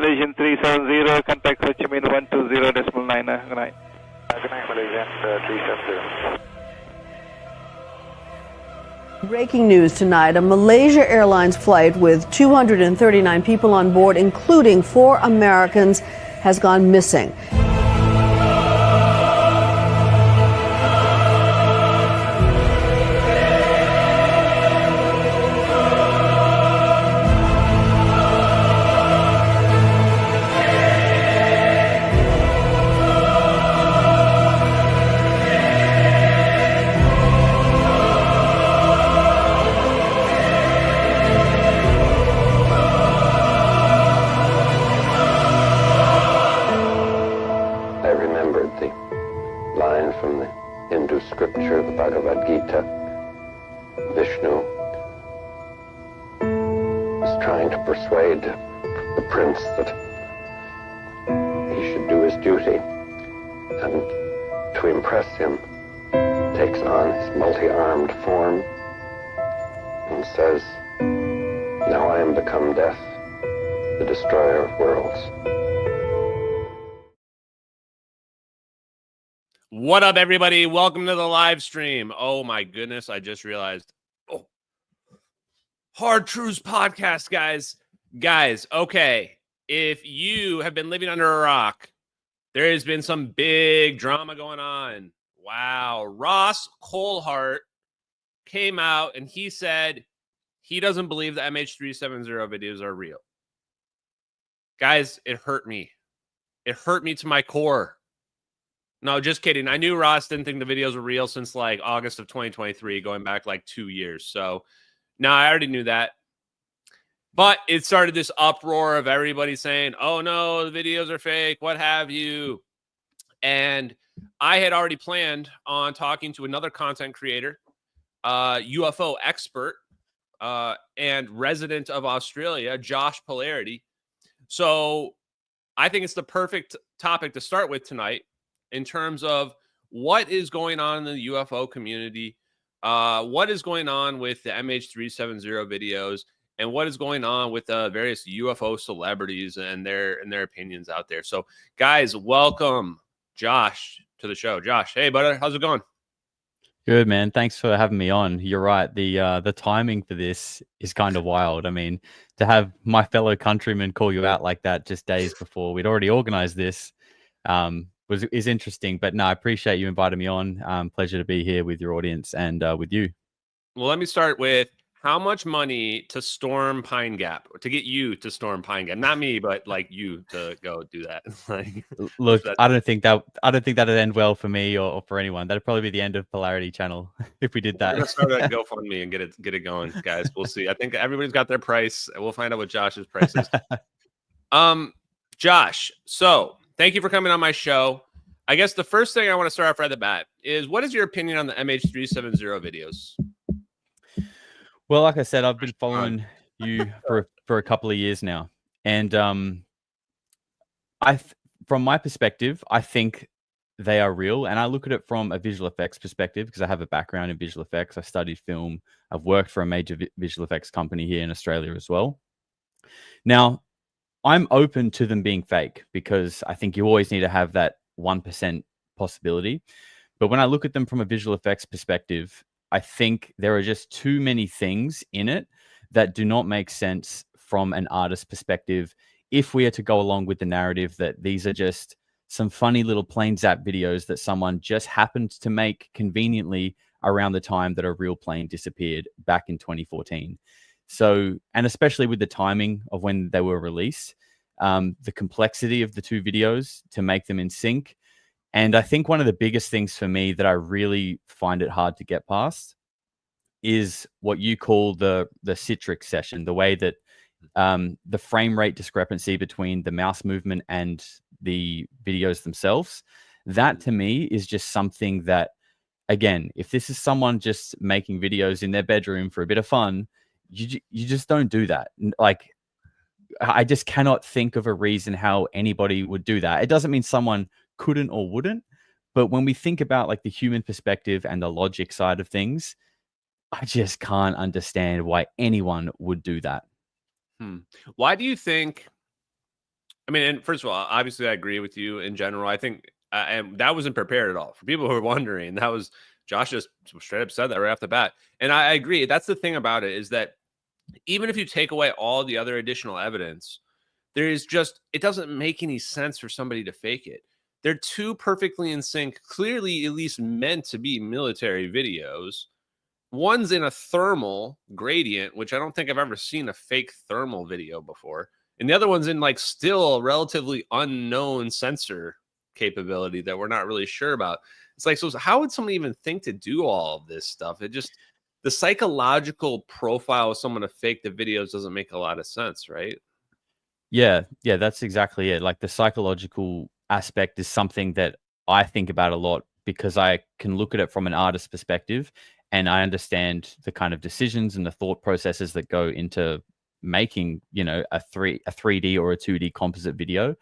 Malaysian 370, contact Ho Chi Minh 120.9. Good night. Good night, Malaysian 370. Breaking news tonight, a Malaysia Airlines flight with 239 people on board, including 4 Americans, has gone missing. Scripture, the Bhagavad Gita, Vishnu is trying to persuade the prince that he should do his duty, and to impress him takes on his multi-armed form and says, "Now I am become death, the destroyer of worlds." What up, everybody? Welcome to the live stream. Oh, my goodness. I just realized. Oh, Hard Truths podcast, guys. Guys, okay. If you have been living under a rock, there has been some big drama going on. Wow. Ross Coulthart came out and he said he doesn't believe the MH370 videos are real. Guys, it hurt me. It hurt me to my core. No, just kidding. I knew Ross didn't think the videos were real since like August of 2023, going back like 2 years. So, no, I already knew that. But it started this uproar of everybody saying, oh, no, the videos are fake, what have you. And I had already planned on talking to another content creator, UFO expert, and resident of Australia, Josh Polarity. So I think it's the perfect topic to start with tonight, in terms of what is going on in the UFO community, what is going on with the MH370 videos, and what is going on with various UFO celebrities and their opinions out there. So, guys, welcome Josh to the show. Josh, hey, brother, how's it going? Good, man. Thanks for having me on. You're right. The timing for this is kind of wild. I mean, to have my fellow countrymen call you out like that just days before we'd already organized this, is interesting. But no, I appreciate you inviting me on. Pleasure to be here with your audience and with you. Well, let me start with how much money to storm Pine Gap, or to get you to storm Pine Gap, not me, but like you to go do that. Like, look, I don't think that'd end well for me or for anyone. That'd probably be the end of Polarity Channel if we did that. We're gonna start a GoFundMe and get it going, guys. We'll see. I think everybody's got their price. We'll find out what Josh's price is. Josh, so thank you for coming on my show. I guess the first thing I want to start off right at the bat is, what is your opinion on the MH370 videos? Well, like I said, I've been following you for a couple of years now, and from my perspective, I think they are real, and I look at it from a visual effects perspective because I have a background in visual effects. I studied film. I've worked for a major visual effects company here in Australia as well. Now, I'm open to them being fake because I think you always need to have that 1% possibility. But when I look at them from a visual effects perspective, I think there are just too many things in it that do not make sense from an artist's perspective if we are to go along with the narrative that these are just some funny little plane zap videos that someone just happened to make conveniently around the time that a real plane disappeared back in 2014. So, and especially with the timing of when they were released, the complexity of the two videos to make them in sync. And I think one of the biggest things for me that I really find it hard to get past is what you call the citric session, the way that the frame rate discrepancy between the mouse movement and the videos themselves. That to me is just something that, again, if this is someone just making videos in their bedroom for a bit of fun, you just don't do that. Like, I just cannot think of a reason how anybody would do that. It doesn't mean someone couldn't or wouldn't, but when we think about like the human perspective and the logic side of things, I just can't understand why anyone would do that. Why do you think I mean, and first of all, obviously, I agree with you in general. I think, and that wasn't prepared at all. For people who are wondering, that was Josh just straight up said that right off the bat, and I agree. That's the thing about it, is that even if you take away all the other additional evidence, there is just, it doesn't make any sense for somebody to fake it. They're too perfectly in sync, clearly at least meant to be military videos. One's in a thermal gradient, which I don't think I've ever seen a fake thermal video before. And the other one's in like still a relatively unknown sensor capability that we're not really sure about. It's like, so how would somebody even think to do all of this stuff? It just, the psychological profile of someone to fake the videos doesn't make a lot of sense, right? Yeah, that's exactly it. Like the psychological aspect is something that I think about a lot because I can look at it from an artist's perspective and I understand the kind of decisions and the thought processes that go into making, you know, a 3D or a 2D composite video.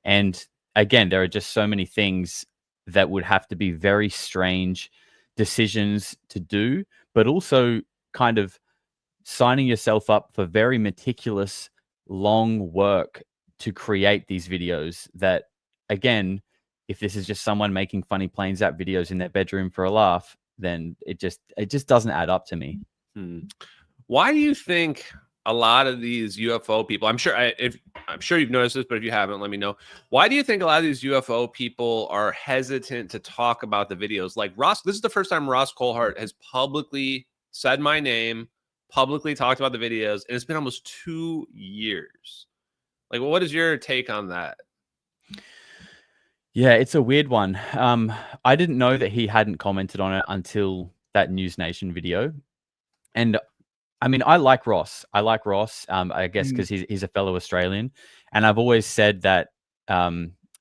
And again, there are just so many things that would have to be very strange decisions to do, but also kind of signing yourself up for very meticulous, long work to create these videos that, again, if this is just someone making funny planes app videos in their bedroom for a laugh, then it just doesn't add up to me. Why do you think a lot of these UFO people, I'm sure you've noticed this, but if you haven't, let me know. Why do you think a lot of these UFO people are hesitant to talk about the videos? Like Ross, this is the first time Ross Coulthart has publicly said my name, publicly talked about the videos, and it's been almost 2 years. Like, what is your take on that? Yeah, it's a weird one. I didn't know that he hadn't commented on it until that News Nation video. And I mean, I like Ross. I guess because he's a fellow Australian. And I've always said that, I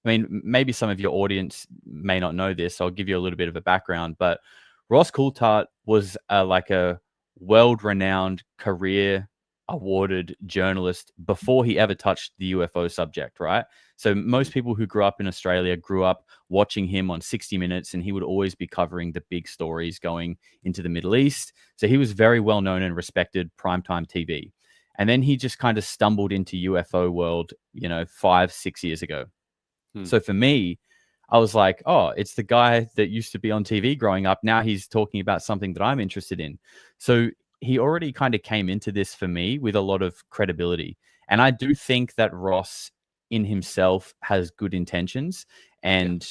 mean, maybe some of your audience may not know this. So I'll give you a little bit of a background. But Ross Coulthart was like a world-renowned, career-awarded journalist before he ever touched the UFO subject, right? So most people who grew up in Australia grew up watching him on 60 Minutes, and he would always be covering the big stories going into the Middle East. So he was very well known and respected primetime TV. And then he just kind of stumbled into UFO world, 5-6 years ago. So for me, I was like, oh, it's the guy that used to be on TV growing up. Now he's talking about something that I'm interested in. So he already kind of came into this for me with a lot of credibility. And I do think that Ross in himself has good intentions. And,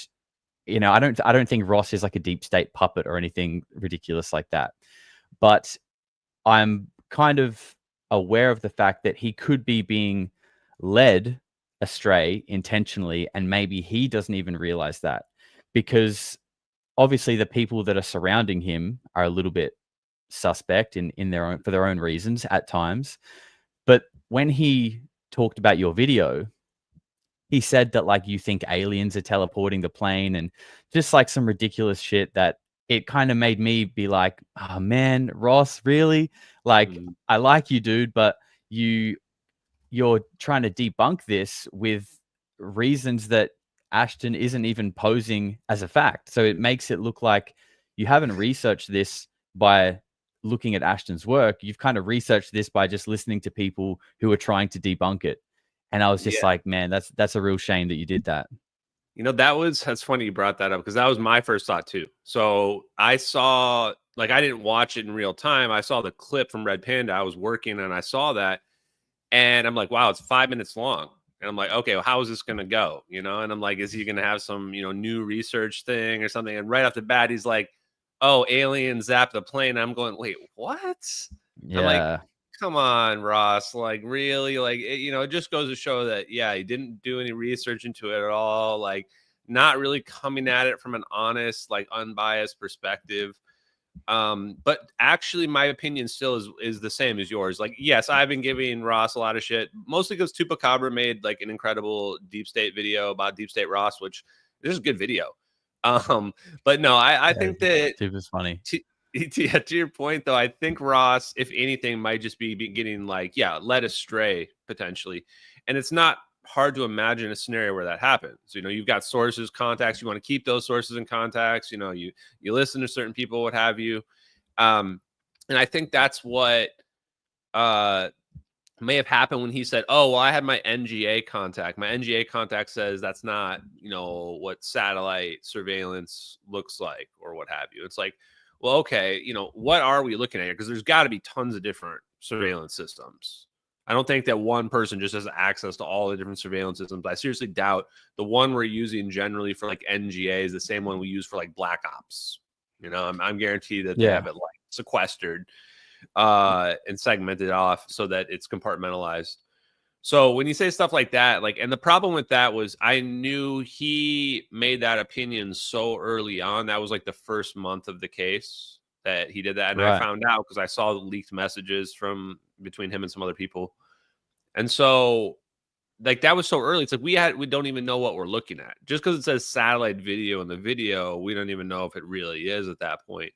I don't think Ross is like a deep state puppet or anything ridiculous like that. But I'm kind of aware of the fact that he could be being led astray intentionally, and maybe he doesn't even realize that, because obviously the people that are surrounding him are a little bit suspect for their own reasons at times. But when he talked about your video, he said that like you think aliens are teleporting the plane and just like some ridiculous shit that it kind of made me be like, oh man, Ross, really? Like, I like you, dude, but you're trying to debunk this with reasons that Ashton isn't even posing as a fact. So it makes it look like you haven't researched this by looking at Ashton's work. You've kind of researched this by just listening to people who are trying to debunk it. And I was just like, man, that's a real shame that you did that. That's funny you brought that up, because that was my first thought too. So I saw, like, I didn't watch it in real time. I saw the clip from Red Panda. I was working and I saw that. And I'm like, wow, it's 5 minutes long. And I'm like, okay, well, how is this going to go? And I'm like, is he going to have some, new research thing or something? And right off the bat, he's like, oh, aliens zap the plane. I'm going, wait, what? Yeah. I'm like, come on, Ross. Like, really? Like, it just goes to show that, yeah, he didn't do any research into it at all. Like, not really coming at it from an honest, like, unbiased perspective. But actually my opinion still is the same as yours. Like, yes, I've been giving Ross a lot of shit, mostly because Tupacabra made like an incredible deep state video about Deep State Ross, which is a good video. But no, I think that it was funny. To your point though, I think Ross, if anything, might just be getting like, led astray potentially. And it's not hard to imagine a scenario where that happens. You've got sources, contacts, you want to keep those sources and contacts, you listen to certain people, what have you. And I think that's what may have happened when he said, "Oh, well, I had my NGA contact. My NGA contact says that's not, what satellite surveillance looks like or what have you." It's like, well, okay, what are we looking at here? Because there's got to be tons of different surveillance systems. I don't think that one person just has access to all the different surveillance systems. I seriously doubt the one we're using generally for like NGA is the same one we use for like Black Ops. I'm guaranteed that they have it like sequestered and segmented off so that it's compartmentalized. So when you say stuff like that, and the problem with that was I knew he made that opinion so early on. That was like the first month of the case that he did that. And I found out because I saw the leaked messages from between him and some other people. And so that was so early. It's like we don't even know what we're looking at. Just because it says satellite video in the video, we don't even know if it really is at that point.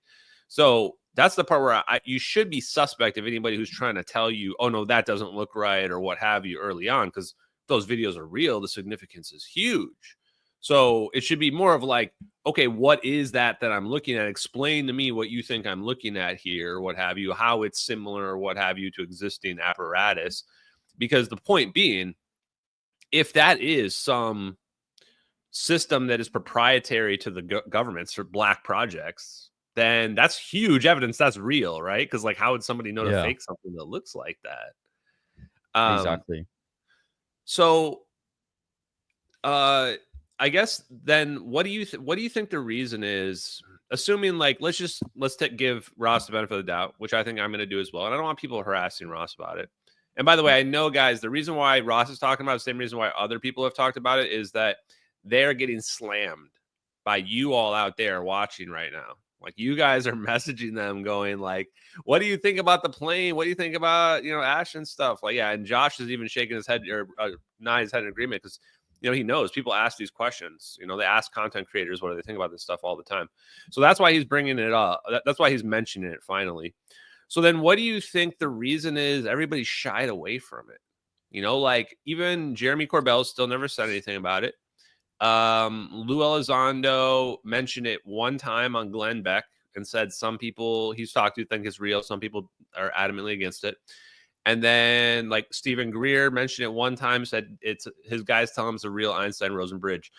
So that's the part where you should be suspect of anybody who's trying to tell you, oh, no, that doesn't look right or what have you early on, because those videos are real. The significance is huge. So it should be more of like, okay, what is that I'm looking at? Explain to me what you think I'm looking at here, or what have you, how it's similar or what have you to existing apparatus. Because the point being, if that is some system that is proprietary to the governments for black projects, then that's huge evidence that's real, right? Because how would somebody know to fake something that looks like that? Exactly. So, I guess then, what do you think the reason is? Assuming let's give Ross the benefit of the doubt, which I think I'm going to do as well, and I don't want people harassing Ross about it. And by the way, I know, guys, the reason why Ross is talking about it, the same reason why other people have talked about it, is that they're getting slammed by you all out there watching right now. You guys are messaging them going what do you think about the plane? What do you think about, Ashton stuff? And Josh is even shaking his head or nodding his head in agreement because, he knows people ask these questions. They ask content creators, what do they think about this stuff all the time? So that's why he's bringing it up. That's why he's mentioning it finally. So then what do you think the reason is everybody shied away from it? Even Jeremy Corbell still never said anything about it. Lou Elizondo mentioned it one time on Glenn Beck and said some people he's talked to think it's real. Some people are adamantly against it. And then Stephen Greer mentioned it one time, said it's his guys tell him it's a real Einstein-Rosen bridge.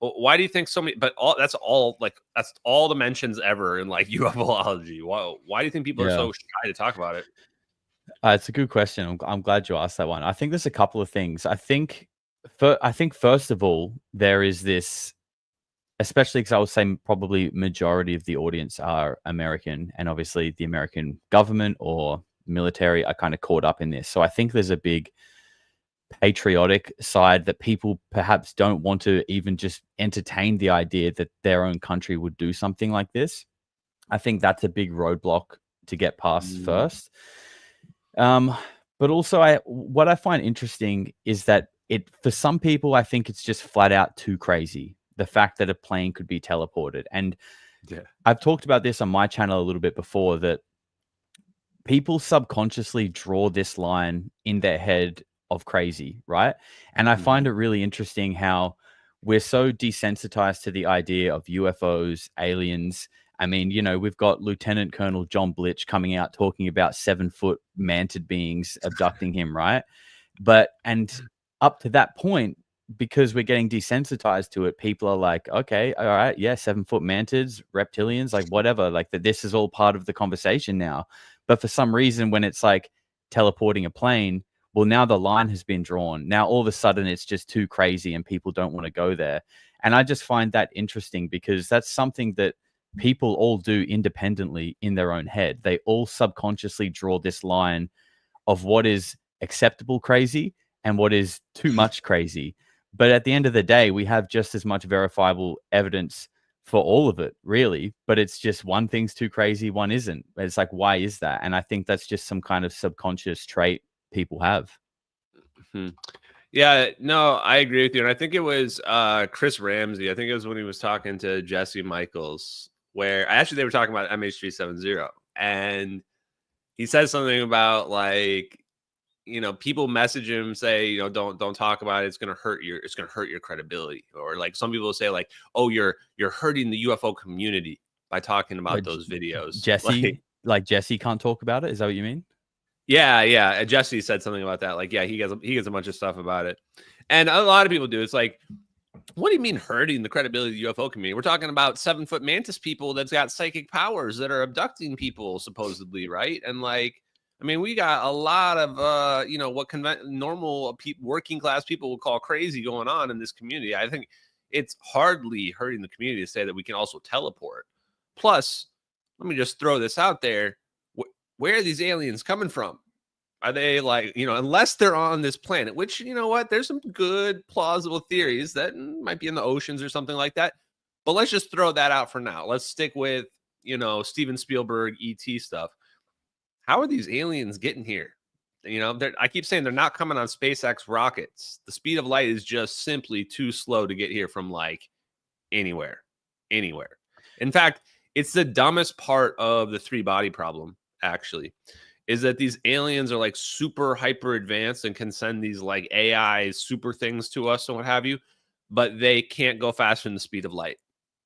Well, why do you think so many? But that's all the mentions ever in UFOlogy. Why do you think people are so shy to talk about it? It's a good question. I'm glad you asked that one. I think there's a couple of things. I think first of all, there is this, especially because I would say probably majority of the audience are American, and obviously the American government or military are kind of caught up in this. So I think there's a big patriotic side that people perhaps don't want to even just entertain the idea that their own country would do something like this. I think that's a big roadblock to get past first. But also what I find interesting is that for some people, I think it's just flat out too crazy. The fact that a plane could be teleported. And I've talked about this on my channel a little bit before, that people subconsciously draw this line in their head of crazy, right? And I find it really interesting how we're so desensitized to the idea of UFOs, aliens. I mean, we've got Lieutenant Colonel John Blitch coming out talking about 7-foot mantid beings abducting him, right? And up to that point, because we're getting desensitized to it, people are like, okay, all right, yeah, 7-foot mantids, reptilians, whatever, that this is all part of the conversation now. But for some reason, when it's teleporting a plane, well, now the line has been drawn. Now all of a sudden it's just too crazy and people don't want to go there. And I just find that interesting because that's something that people all do independently in their own head. They all subconsciously draw this line of what is acceptable crazy and what is too much crazy. But at the end of the day, we have just as much verifiable evidence for all of it, really. But it's just one thing's too crazy, one isn't. It's why is that? And I think that's just some kind of subconscious trait people have. Yeah, no, I agree with you. And I think it was Chris Ramsey. I think it was when he was talking to Jesse Michaels, where actually they were talking about MH370. And he said something about people message him, say, don't talk about it. It's going to hurt your credibility. Or some people say oh, you're hurting the UFO community by talking about those videos. Jesse, Jesse can't talk about it. Is that what you mean? Yeah. Jesse said something about that. Like, yeah, he gets a bunch of stuff about it, and a lot of people do. It's like, what do you mean hurting the credibility of the UFO community? We're talking about 7-foot mantis people that's got psychic powers that are abducting people supposedly, right? And like, I mean, we got a lot of what normal working class people would call crazy going on in this community. I think it's hardly hurting the community to say that we can also teleport. Plus, let me just throw this out there. Where are these aliens coming from? Are they like, unless they're on this planet, which, you know what, there's some good plausible theories that might be in the oceans or something like that. But let's just throw that out for now. Let's stick with, Steven Spielberg, ET stuff. How are these aliens getting here? I keep saying they're not coming on SpaceX rockets. The speed of light is just simply too slow to get here from like anywhere. In fact, it's the dumbest part of the 3-body problem, actually, is that these aliens are like super hyper advanced and can send these like AI super things to us and what have you, but they can't go faster than the speed of light.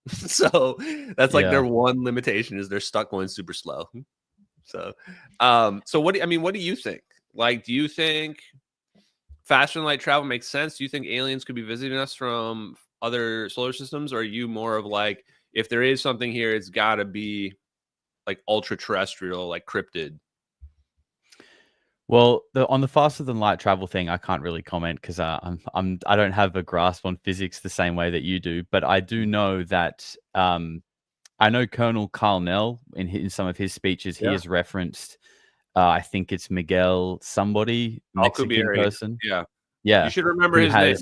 So that's like their one limitation is they're stuck going super slow. So what do you think? Like, do you think faster than light travel makes sense? Do you think aliens could be visiting us from other solar systems? Or are you more of like, if there is something here, it's got to be like ultra terrestrial, like cryptid? Well, on the faster than light travel thing, I can't really comment because I don't have a grasp on physics the same way that you do. But I do know that I know Colonel Carl Nell in some of his speeches, he has referenced. I think it's Miguel somebody, Mexican person. Yeah. You should remember his name.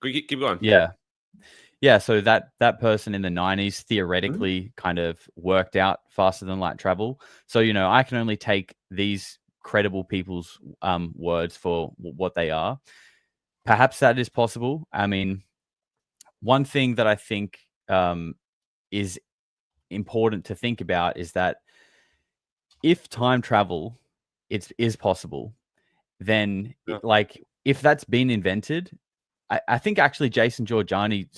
Keep going. Yeah. So that person in the 90s theoretically kind of worked out faster than light travel. So I can only take these credible people's words for what they are. Perhaps that is possible. I mean, one thing that I think is important to think about is that if time travel is possible, then if that's been invented, I think actually Jason Giorgiani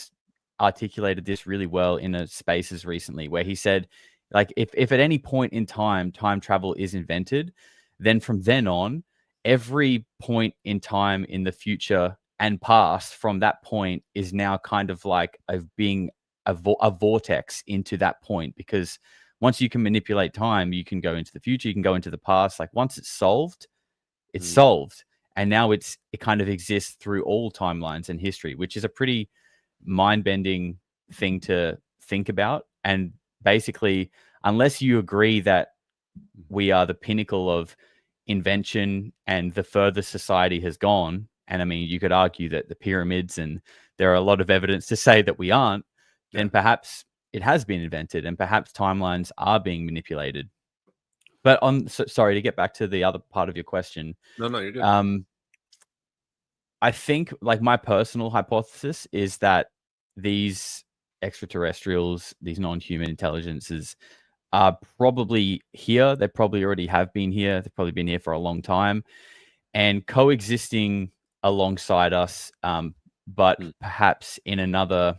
articulated this really well in a Spaces recently, where he said, like, if at any point in time travel is invented, then from then on, every point in time in the future and past from that point is now kind of like being a vortex into that point, because once you can manipulate time, you can go into the future, you can go into the past. Like once it's solved, it's solved. And now it kind of exists through all timelines and history, which is a pretty mind-bending thing to think about. And basically, unless you agree that we are the pinnacle of invention and the furthest society has gone, and I mean, you could argue that the pyramids, and there are a lot of evidence to say that we aren't, then perhaps it has been invented and perhaps timelines are being manipulated. But sorry, to get back to the other part of your question. No, you're good. I think like my personal hypothesis is that these extraterrestrials, these non-human intelligences are probably here. They probably already have been here. They've probably been here for a long time and coexisting alongside us. But perhaps in another,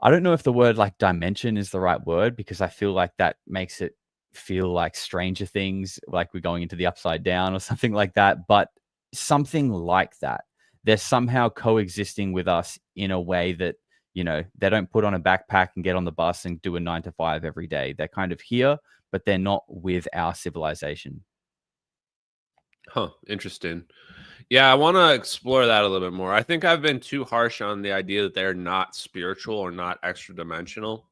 I don't know if the word like dimension is the right word, because I feel like that makes it feel like Stranger Things, like we're going into the upside down or something like that. But something like that. They're somehow coexisting with us in a way that, they don't put on a backpack and get on the bus and do a 9 to 5 every day. They're kind of here, but they're not with our civilization. Huh. Interesting. Yeah, I want to explore that a little bit more. I think I've been too harsh on the idea that they're not spiritual or not extra dimensional.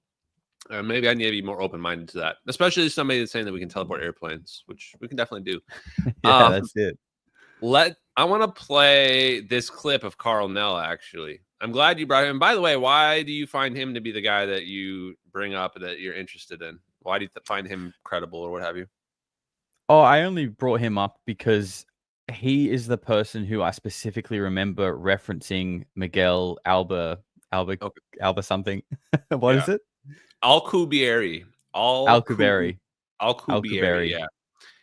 Maybe I need to be more open-minded to that, especially somebody that's saying that we can teleport airplanes, which we can definitely do. That's it. I want to play this clip of Carl Nell, actually. I'm glad you brought him. By the way, why do you find him to be the guy that you bring up that you're interested in? Why do you find him credible or what have you? Oh, I only brought him up because he is the person who I specifically remember referencing Miguel Alba something. What is it? Alcubierre. Alcubierre. Yeah.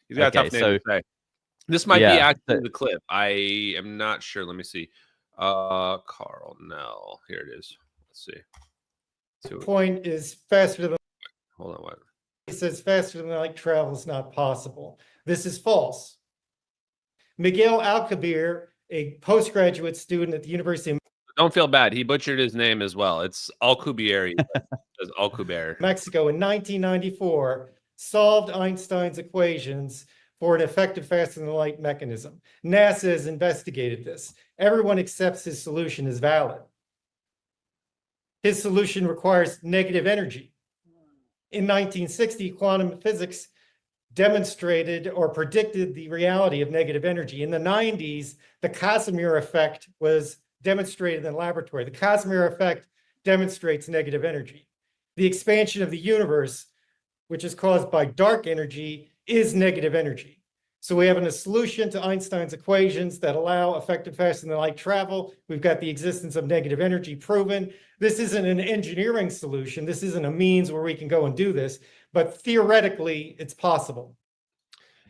He's got a tough name to say. This might be actually the clip. I am not sure. Let me see. Carl Nell. Here it is. Let's see. The point is faster than. Hold on. What? He says faster than light travel is not possible. This is false. Miguel Alcubierre, a postgraduate student at the University of Don't feel bad. He butchered his name as well. It's Alcubierre. It's Alcubierre. Mexico in 1994 solved Einstein's equations for an effective faster than light mechanism. NASA has investigated this. Everyone accepts his solution as valid. His solution requires negative energy. In 1960, quantum physics demonstrated or predicted the reality of negative energy. In the 90s, the Casimir effect was demonstrated in the laboratory. The Casimir effect demonstrates negative energy. The expansion of the universe, which is caused by dark energy, is negative energy. So we have a solution to Einstein's equations that allow effective faster than light travel. We've got the existence of negative energy proven. This isn't an engineering solution. This isn't a means where we can go and do this, but theoretically, it's possible.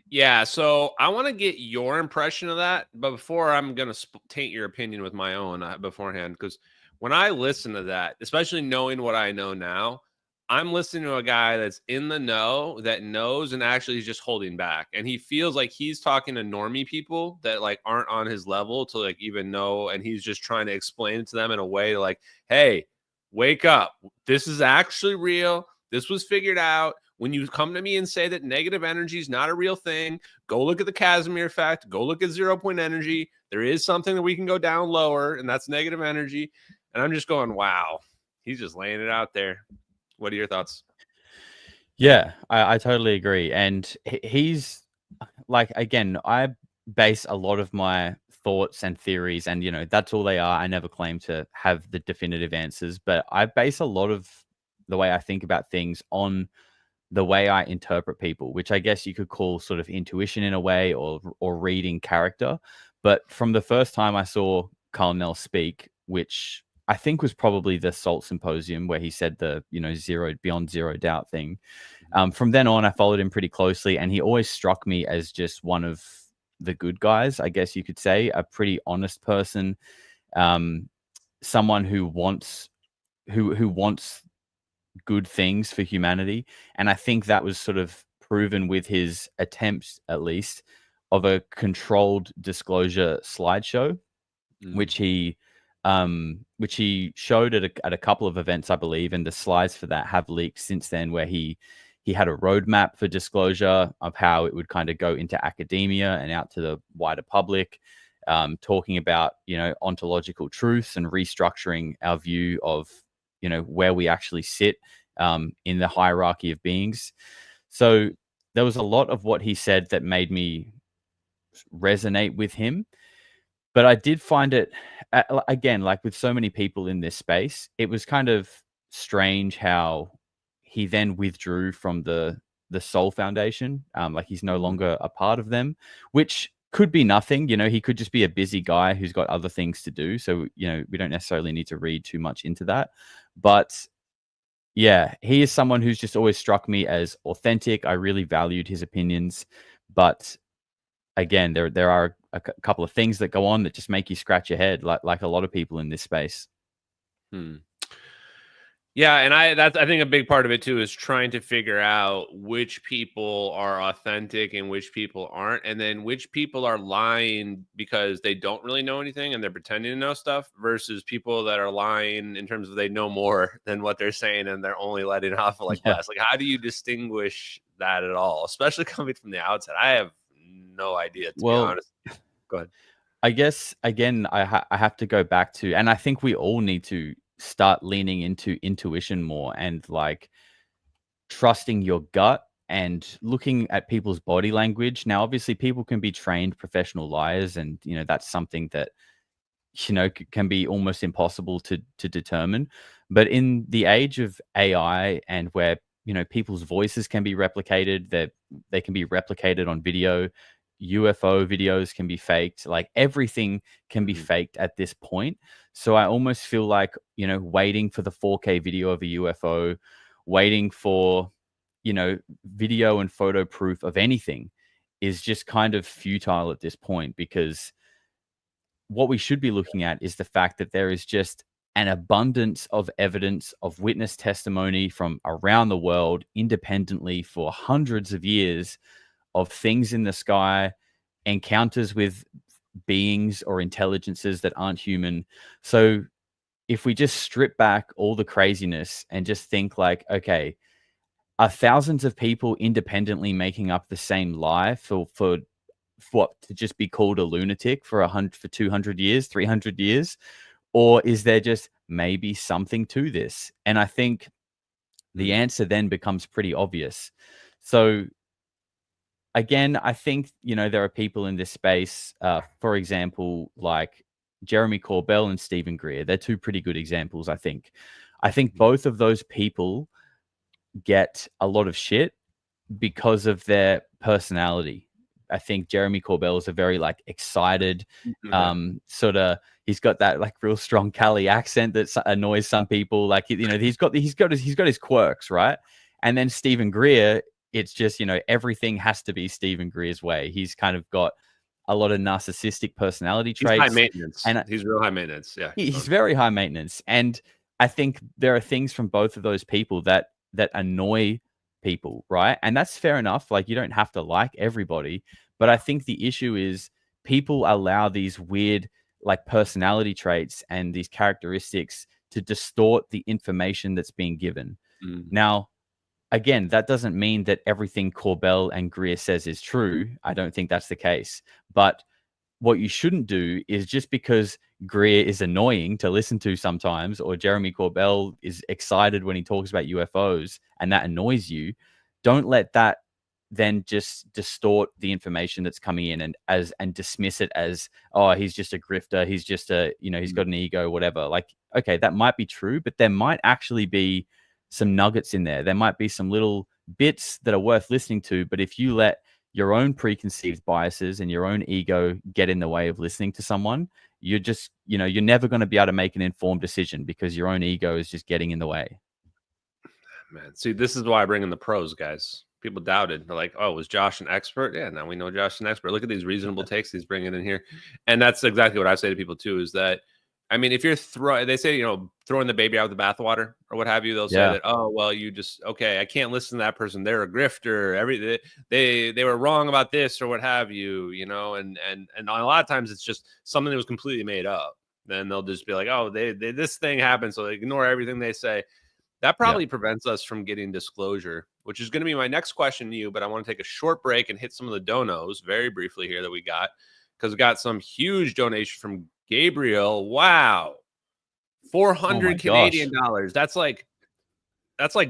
Yeah, so I want to get your impression of that, but before I'm going to taint your opinion with my own beforehand, because when I listen to that, especially knowing what I know now, I'm listening to a guy that's in the know, that knows, and actually is just holding back. And he feels like he's talking to normie people that like aren't on his level to like even know. And he's just trying to explain it to them in a way to like, hey, wake up. This is actually real. This was figured out. When you come to me and say that negative energy is not a real thing, go look at the Casimir effect. Go look at 0-point energy. There is something that we can go down lower, and that's negative energy. And I'm just going, wow, he's just laying it out there. What are your thoughts? Yeah, I totally agree. And he's like, again, I base a lot of my thoughts and theories, and, you know, that's all they are. I never claim to have the definitive answers, but I base a lot of the way I think about things on the way I interpret people, which I guess you could call sort of intuition in a way, or reading character. But from the first time I saw Carl speak, which I think was probably the SALT symposium where he said the, you know, beyond zero doubt thing. From then on, I followed him pretty closely, and he always struck me as just one of the good guys, I guess you could say, a pretty honest person, someone who wants good things for humanity. And I think that was sort of proven with his attempts, at least, of a controlled disclosure slideshow, which he showed at a couple of events, I believe, and the slides for that have leaked since then, where he had a roadmap for disclosure of how it would kind of go into academia and out to the wider public, talking about, you know, ontological truths and restructuring our view of, you know, where we actually sit in the hierarchy of beings. So there was a lot of what he said that made me resonate with him. But I did find it, again, like with so many people in this space, it was kind of strange how he then withdrew from the Soul Foundation. Like he's no longer a part of them, which could be nothing. You know, he could just be a busy guy who's got other things to do. So, you know, we don't necessarily need to read too much into that. But yeah, he is someone who's just always struck me as authentic. I really valued his opinions. But again, there are a couple of things that go on that just make you scratch your head, like a lot of people in this space. Yeah, and I think a big part of it too is trying to figure out which people are authentic and which people aren't, and then which people are lying because they don't really know anything and they're pretending to know stuff, versus people that are lying in terms of they know more than what they're saying and they're only letting off like less. Like, how do you distinguish that at all, especially coming from the outside? I have no idea, to be honest. Go ahead. I guess, again, I have to go back to, and I think we all need to start leaning into intuition more, and like trusting your gut and looking at people's body language. Now, obviously, people can be trained professional liars, and, you know, that's something that, you know, can be almost impossible to determine. But in the age of AI, and where, you know, people's voices can be replicated, that they can be replicated on video, UFO videos can be faked, like everything can be faked at this point. So I almost feel like, you know, waiting for the 4K video of a UFO, waiting for, you know, video and photo proof of anything is just kind of futile at this point, because what we should be looking at is the fact that there is just an abundance of evidence of witness testimony from around the world independently for hundreds of years of things in the sky, encounters with beings or intelligences that aren't human. So if we just strip back all the craziness and just think like, okay, are thousands of people independently making up the same lie for what, to just be called a lunatic for 200 years, 300 years? Or is there just maybe something to this? And I think the answer then becomes pretty obvious. So again, I think, there are people in this space, for example, like Jeremy Corbell and Stephen Greer. They're two pretty good examples, I think. I think both of those people get a lot of shit because of their personality. I think Jeremy Corbell is a very like excited, sort of. He's got that like real strong Cali accent that annoys some people. Like he's got his quirks, right? And then Stephen Greer, it's just everything has to be Stephen Greer's way. He's kind of got a lot of narcissistic personality traits. He's high maintenance, and he's real high maintenance. Yeah, he's very high maintenance, and I think there are things from both of those people that annoy people, right? And that's fair enough. Like, you don't have to like everybody, but I think the issue is people allow these weird like personality traits and these characteristics to distort the information that's being given. Now, again, that doesn't mean that everything Corbell and Greer says is true. I don't think that's the case. But what you shouldn't do is, just because Greer is annoying to listen to sometimes, or Jeremy Corbell is excited when he talks about UFOs and that annoys you, don't let that then just distort the information that's coming in and dismiss it as, oh, he's just a grifter, he's just a, he's got an ego, whatever. Like, okay, that might be true, but there might actually be some nuggets in there. There might be some little bits that are worth listening to, but if you let your own preconceived biases and your own ego get in the way of listening to someone, you're just, you're never going to be able to make an informed decision because your own ego is just getting in the way. Man, see, this is why I bring in the pros, guys. People doubted. They're like, oh, was Josh an expert? Yeah, now we know Josh is an expert. Look at these reasonable takes he's bringing in here. And that's exactly what I say to people too, is that, I mean, if you're they say, throwing the baby out with the bathwater or what have you, they'll say that, oh, well, you just, okay, I can't listen to that person. They're a grifter. They were wrong about this or what have you, and a lot of times it's just something that was completely made up. Then they'll just be like, oh, this thing happened, so they ignore everything they say. That probably prevents us from getting disclosure, which is going to be my next question to you. But I want to take a short break and hit some of the donos very briefly here that we got, because we got some huge donation from Gabriel. Wow. 400 Canadian dollars. That's like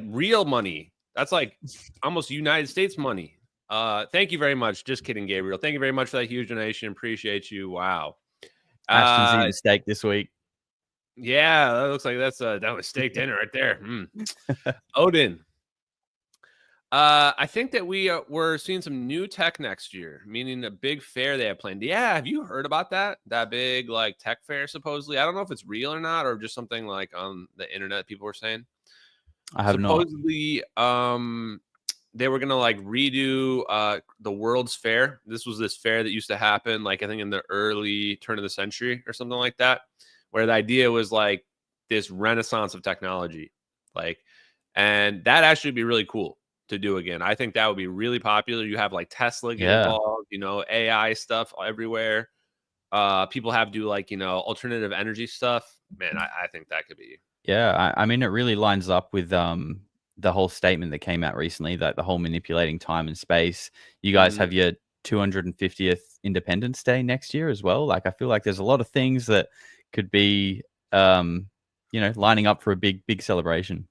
real money. That's like almost United States money. Thank you very much. Just kidding, Gabriel. Thank you very much for that huge donation. Appreciate you. Wow. Ashton's eating steak this week. Yeah, that looks like that was steak dinner right there. Odin. I think that we're seeing some new tech next year, meaning a big fair they have planned. Yeah, have you heard about that? That big like tech fair supposedly? I don't know if it's real or not, or just something like on the internet people were saying. I have supposedly, they were gonna like redo the World's Fair. This was this fair that used to happen, like I think in the early turn of the century or something like that, where the idea was like this renaissance of technology, and that actually would be really cool to do again. I think that would be really popular. You have like Tesla get involved, AI stuff everywhere. People have do like, alternative energy stuff. Man, I think that could be. Yeah, I mean, it really lines up with the whole statement that came out recently, that the whole manipulating time and space. You guys have your 250th Independence Day next year as well. Like, I feel like there's a lot of things that could be, lining up for a big celebration.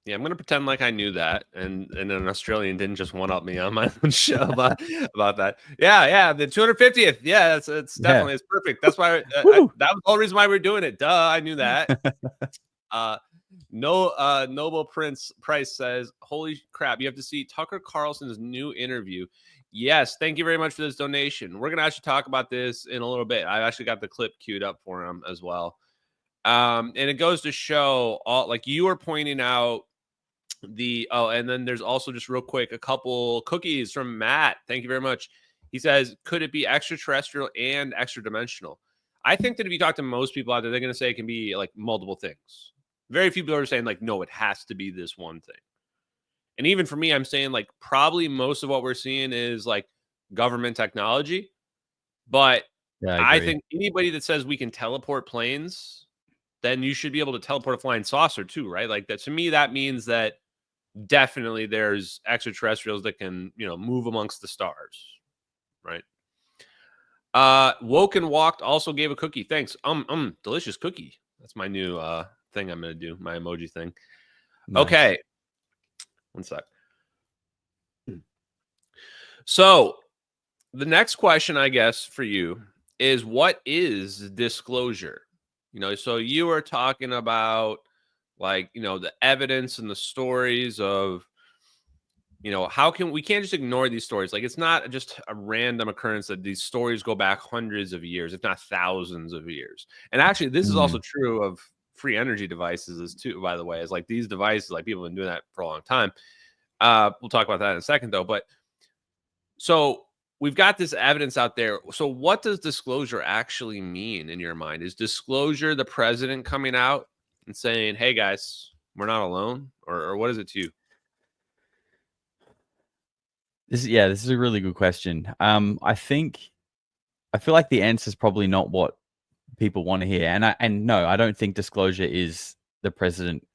Yeah, I'm gonna pretend like I knew that, and an Australian didn't just one up me on my own show about that. Yeah, the 250th. Yeah, it's definitely it's perfect. That's why that was the whole reason why we're doing it. Duh, I knew that. Noble Price says, "Holy crap! You have to see Tucker Carlson's new interview." Yes, thank you very much for this donation. We're gonna actually talk about this in a little bit. I actually got the clip queued up for him as well, and it goes to show all, like you were pointing out. And then there's also, just real quick, a couple cookies from Matt. Thank you very much. He says, could it be extraterrestrial and extra dimensional? I think that if you talk to most people out there, they're going to say it can be like multiple things. Very few people are saying like, no, it has to be this one thing. And even for me, I'm saying like probably most of what we're seeing is like government technology. But Yeah, I think anybody that says we can teleport planes, then you should be able to teleport a flying saucer too, right? Like that, to me, that means that definitely there's extraterrestrials that can, move amongst the stars, right? Woke and Walked also gave a cookie. Thanks. Delicious cookie. That's my new thing I'm gonna do, my emoji thing. Nice. Okay. One sec. So the next question, I guess, for you is, what is disclosure? So you were talking about like, the evidence and the stories of, how can we can't just ignore these stories. Like, it's not just a random occurrence that these stories go back hundreds of years, if not thousands of years. And actually, this is also true of free energy devices too, by the way, is like these devices, like people have been doing that for a long time. We'll talk about that in a second though. But so we've got this evidence out there. So what does disclosure actually mean in your mind? Is disclosure the president coming out and saying, hey guys, we're not alone? Or what is it to you? This is a really good question. I feel like the answer is probably not what people want to hear. And no, I don't think disclosure is the president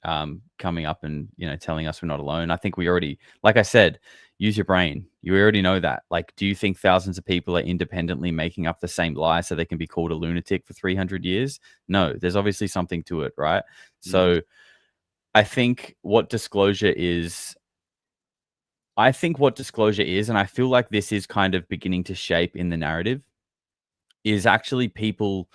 coming up and telling us we're not alone. I think we already, like I said, use your brain. You already know that. Like, do you think thousands of people are independently making up the same lie so they can be called a lunatic for 300 years? No, there's obviously something to it, right? So I think what disclosure is, and I feel like this is kind of beginning to shape in the narrative, is actually people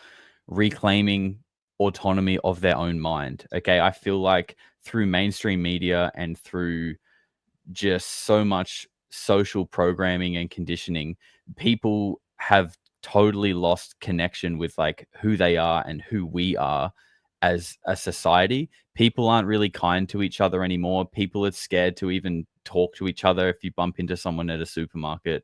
reclaiming autonomy of their own mind. Okay, I feel like through mainstream media and through just so much social programming and conditioning, people have totally lost connection with like who they are and who we are as a society. People aren't really kind to each other anymore. People are scared to even talk to each other if you bump into someone at a supermarket.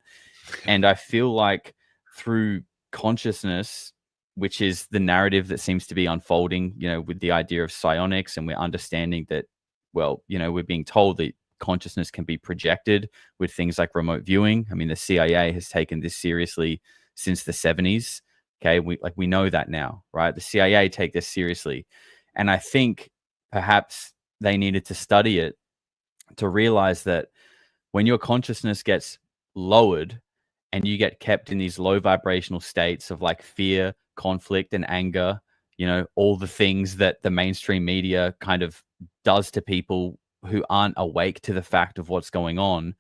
And I feel like through consciousness, which is the narrative that seems to be unfolding, with the idea of psionics, and we're understanding that, well, we're being told that consciousness can be projected with things like remote viewing. I mean, the CIA has taken this seriously since the 70s. Okay, we know that now, right? The CIA take this seriously. And I think perhaps they needed to study it to realize that when your consciousness gets lowered and you get kept in these low vibrational states of like fear, conflict, and anger, all the things that the mainstream media kind of does to people who aren't awake to the fact of what's going on.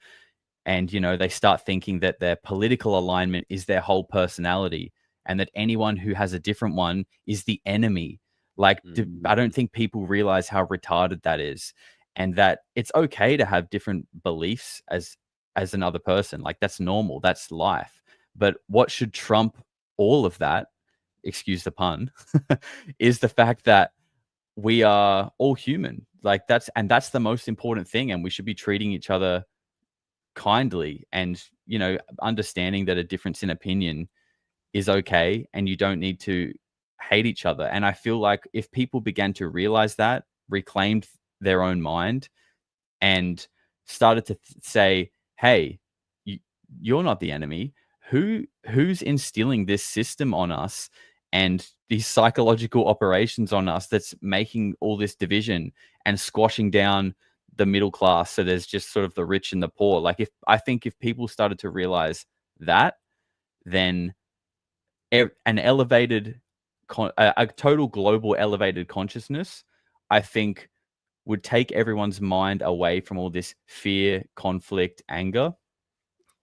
And, they start thinking that their political alignment is their whole personality, and that anyone who has a different one is the enemy. Like, I don't think people realize how retarded that is, and that it's okay to have different beliefs as another person. Like, that's normal. That's life. But what should trump all of that, excuse the pun, is the fact that we are all human. Like, that's the most important thing. And we should be treating each other kindly and, understanding that a difference in opinion is okay, and you don't need to hate each other. And I feel like if people began to realize that, reclaimed their own mind, and started to say, hey, you're not the enemy. Who's instilling this system on us and these psychological operations on us that's making all this division and squashing down the middle class, so there's just sort of the rich and the poor. Like, I think if people started to realize that, then an elevated, a total global elevated consciousness, I think, would take everyone's mind away from all this fear, conflict, anger,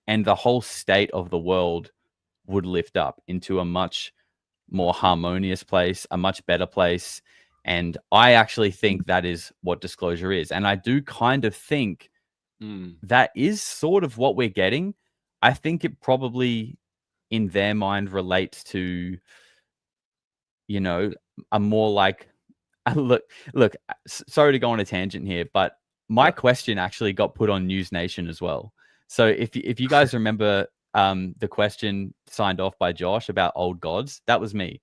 and the whole state of the world would lift up into a much more harmonious place, a much better place. And I actually think that is what disclosure is. And I do kind of think that is sort of what we're getting. I think it probably, in their mind, relates to, a more like, look, sorry to go on a tangent here, but my question actually got put on News Nation as well. So if you guys remember the question signed off by Josh about old gods, that was me.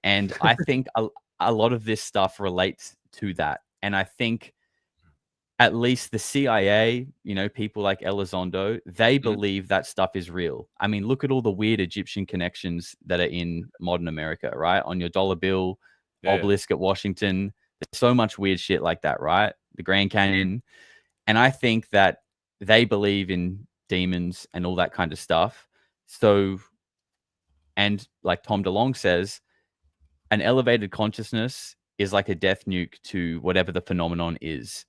And I think a lot of this stuff relates to that. And I think at least the CIA, you know, people like Elizondo, they believe that stuff is real. I mean, look at all the weird Egyptian connections that are in modern America, right? On your dollar bill, obelisk at Washington. There's so much weird shit like that, right? The Grand Canyon. And I think that they believe in demons and all that kind of stuff. So, and like Tom DeLonge says, an elevated consciousness is like a death nuke to whatever the phenomenon is.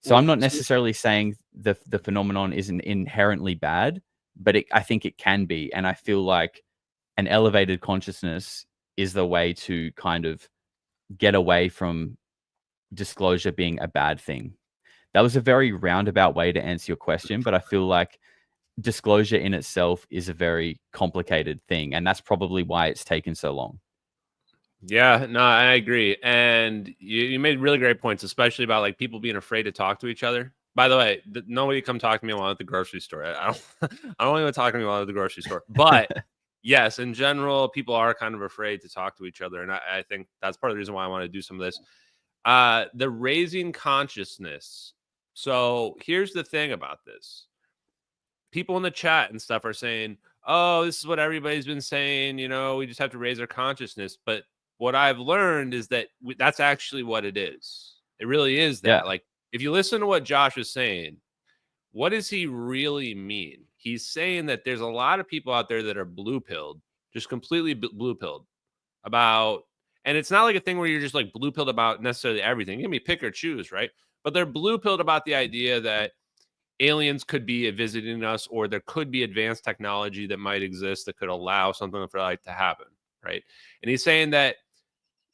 So I'm not necessarily saying the phenomenon isn't inherently bad, but I think it can be. And I feel like an elevated consciousness is the way to kind of get away from disclosure being a bad thing. That was a very roundabout way to answer your question, but I feel like disclosure in itself is a very complicated thing. And that's probably why it's taken so long. Yeah, no, I agree. And you made really great points, especially about like people being afraid to talk to each other. By the way, nobody come talk to me while I'm at the grocery store. I don't I don't even talk to me while I'm at the grocery store. But yes, in general, people are kind of afraid to talk to each other. And I think that's part of the reason why I want to do some of this. The raising consciousness. So here's the thing about this. People in the chat and stuff are saying, oh, this is what everybody's been saying. You know, we just have to raise our consciousness. But what I've learned is that that's actually what it is. It really is that. Yeah. Like, if you listen to what Josh is saying, what does he really mean? He's saying that there's a lot of people out there that are blue-pilled, just completely blue-pilled about, and it's not like a thing where you're just like blue-pilled about necessarily everything. You can be pick or choose, right? But they're blue-pilled about the idea that aliens could be visiting us, or there could be advanced technology that might exist that could allow something like to happen, right? And he's saying that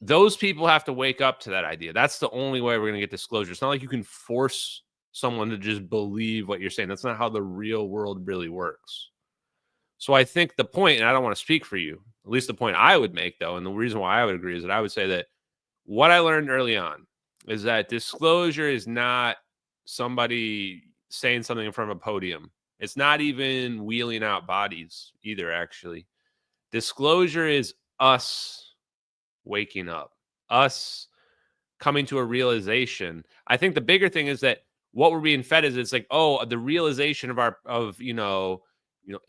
those people have to wake up to that idea. That's the only way we're going to get disclosure. It's not like you can force someone to just believe what you're saying. That's not how the real world really works. So I think the point, and I don't want to speak for you, at least the point I would make, though, and the reason why I would agree is that I would say that what I learned early on is that disclosure is not somebody saying something in front of a podium. It's not even wheeling out bodies either, actually. Disclosure is us waking up, us coming to a realization. I think the bigger thing is that what we're being fed is it's like, oh, the realization of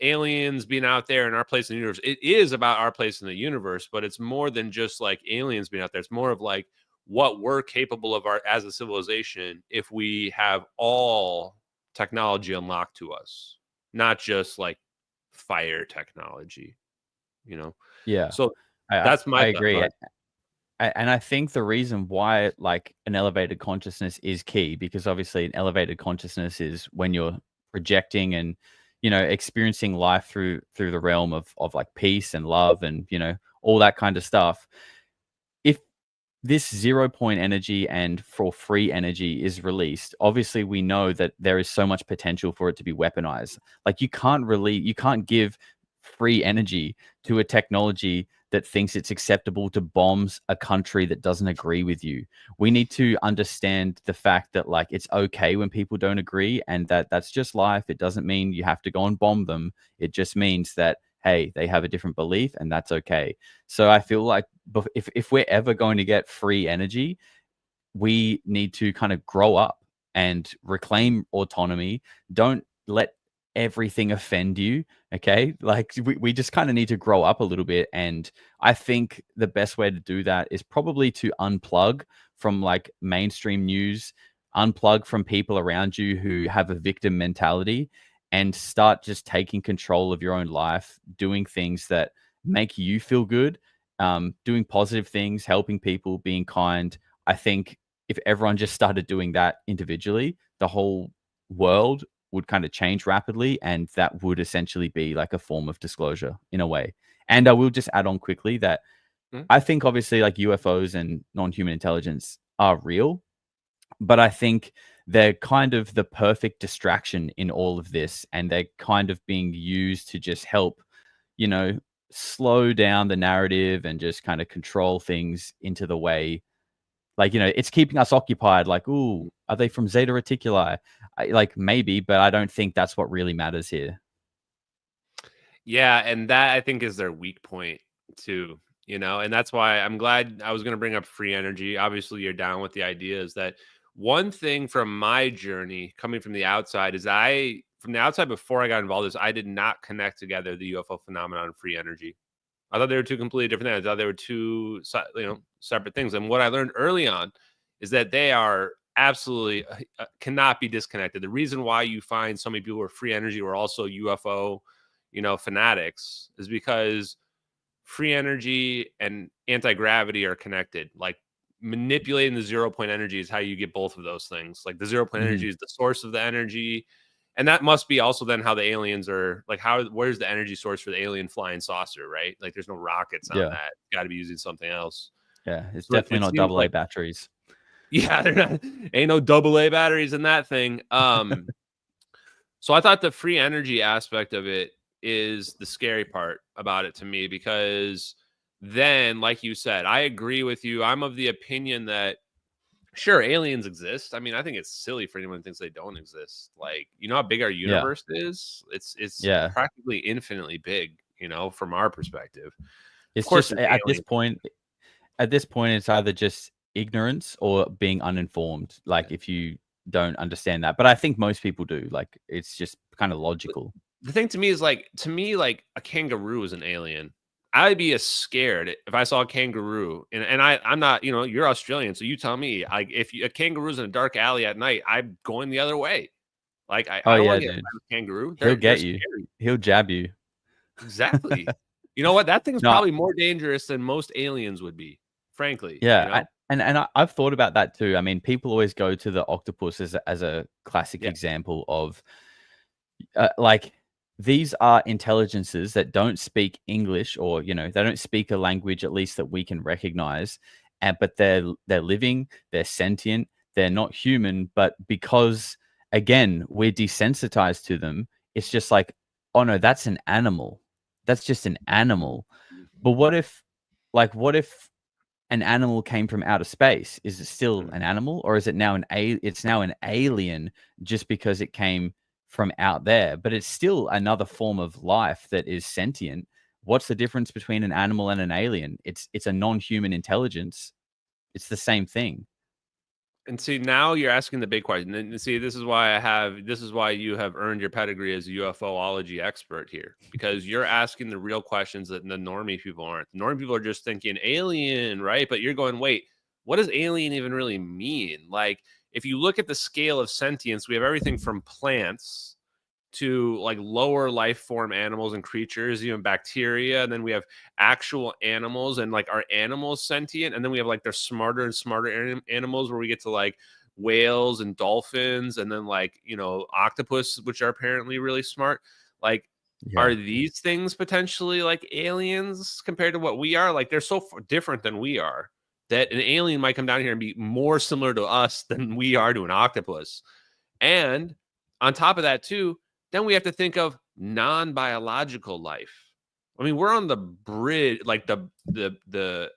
aliens being out there in our place in the universe. It is about our place in the universe, but it's more than just like aliens being out there. It's more of like what we're capable of as a civilization if we have all technology unlocked to us, not just like fire technology, Yeah. So that's my I agree. And I think the reason why like an elevated consciousness is key, because obviously an elevated consciousness is when you're projecting and, experiencing life through the realm of like peace and love and, all that kind of stuff. If this 0 point energy and for free energy is released, obviously we know that there is so much potential for it to be weaponized. Like you can't give free energy to a technology that thinks it's acceptable to bomb a country that doesn't agree with you. We need to understand the fact that like it's okay when people don't agree, and that's just life. It doesn't mean you have to go and bomb them. It just means that, hey, they have a different belief and that's okay. So I feel like if we're ever going to get free energy, we need to kind of grow up and reclaim autonomy. Don't let everything offend you. Okay. Like we just kind of need to grow up a little bit. And I think the best way to do that is probably to unplug from like mainstream news, unplug from people around you who have a victim mentality, and start just taking control of your own life, doing things that make you feel good, doing positive things, helping people, being kind. I think if everyone just started doing that individually, the whole world would kind of change rapidly, and that would essentially be like a form of disclosure in a way. And I will just add on quickly that I think obviously like UFOs and non-human intelligence are real, but I think they're kind of the perfect distraction in all of this, and they're kind of being used to just help, slow down the narrative and just kind of control things into the way. Like, it's keeping us occupied. Like, ooh, are they from Zeta Reticuli? Like, maybe, but I don't think that's what really matters here. Yeah, and that I think is their weak point too, and that's why I'm glad I was going to bring up free energy. Obviously, you're down with the idea is that one thing from my journey coming from the outside is from the outside before I got involved in this, I did not connect together the UFO phenomenon and free energy. I thought they were two completely different things. I thought they were two, separate things. And what I learned early on is that they are absolutely cannot be disconnected. The reason why you find so many people who are free energy or also UFO, fanatics is because free energy and anti-gravity are connected. Like manipulating the 0 point energy is how you get both of those things. Like the 0 point energy is the source of the energy. And that must be also then how the aliens are like, where's the energy source for the alien flying saucer, right? Like there's no rockets on that. Got to be using something else. Yeah, it's definitely not AA batteries. Yeah, ain't no AA batteries in that thing. So I thought the free energy aspect of it is the scary part about it to me, because then, like you said, I agree with you. I'm of the opinion that sure, aliens exist. I mean, I think it's silly for anyone who thinks they don't exist. Like, you know how big our universe is? It's practically infinitely big, from our perspective. It's just at this point, it's either just ignorance or being uninformed. Like if you don't understand that. But I think most people do. Like it's just kind of logical. The thing to me is like a kangaroo is an alien. I'd be as scared if I saw a kangaroo, and I'm not, you're Australian, so you tell me, like, if a kangaroo's in a dark alley at night, I'm going the other way. Like, I don't want to get a kangaroo. He'll get you. He'll jab you. Exactly. You know what? That thing's probably more dangerous than most aliens would be, frankly. Yeah, and I've thought about that too. I mean, people always go to the octopus as a classic example of, like, these are intelligences that don't speak English, or they don't speak a language at least that we can recognize, but they're living, they're sentient, they're not human, but because again we're desensitized to them, it's just like, oh no, that's an animal, that's just an animal. But what if an animal came from outer space? Is it still an animal, or is it now it's now an alien just because it came from out there? But it's still another form of life that is sentient. What's the difference between an animal and an alien? It's a non-human intelligence. It's the same thing. And see, now you're asking the big question. And see, this is why you have earned your pedigree as a UFOlogy expert here, because you're asking the real questions that the normie people aren't. The normie people are just thinking alien, right? But you're going, wait, what does alien even really mean? Like, if you look at the scale of sentience, we have everything from plants to like lower life form animals and creatures, even bacteria. And then we have actual animals, and like, are animals sentient? And then we have like, they're smarter and smarter animals, where we get to like whales and dolphins, and then like, octopus, which are apparently really smart. Like, are these things potentially like aliens compared to what we are? Like, they're so different than we are that an alien might come down here and be more similar to us than we are to an octopus. And on top of that too, then we have to think of non-biological life. I mean, we're on the bridge, like the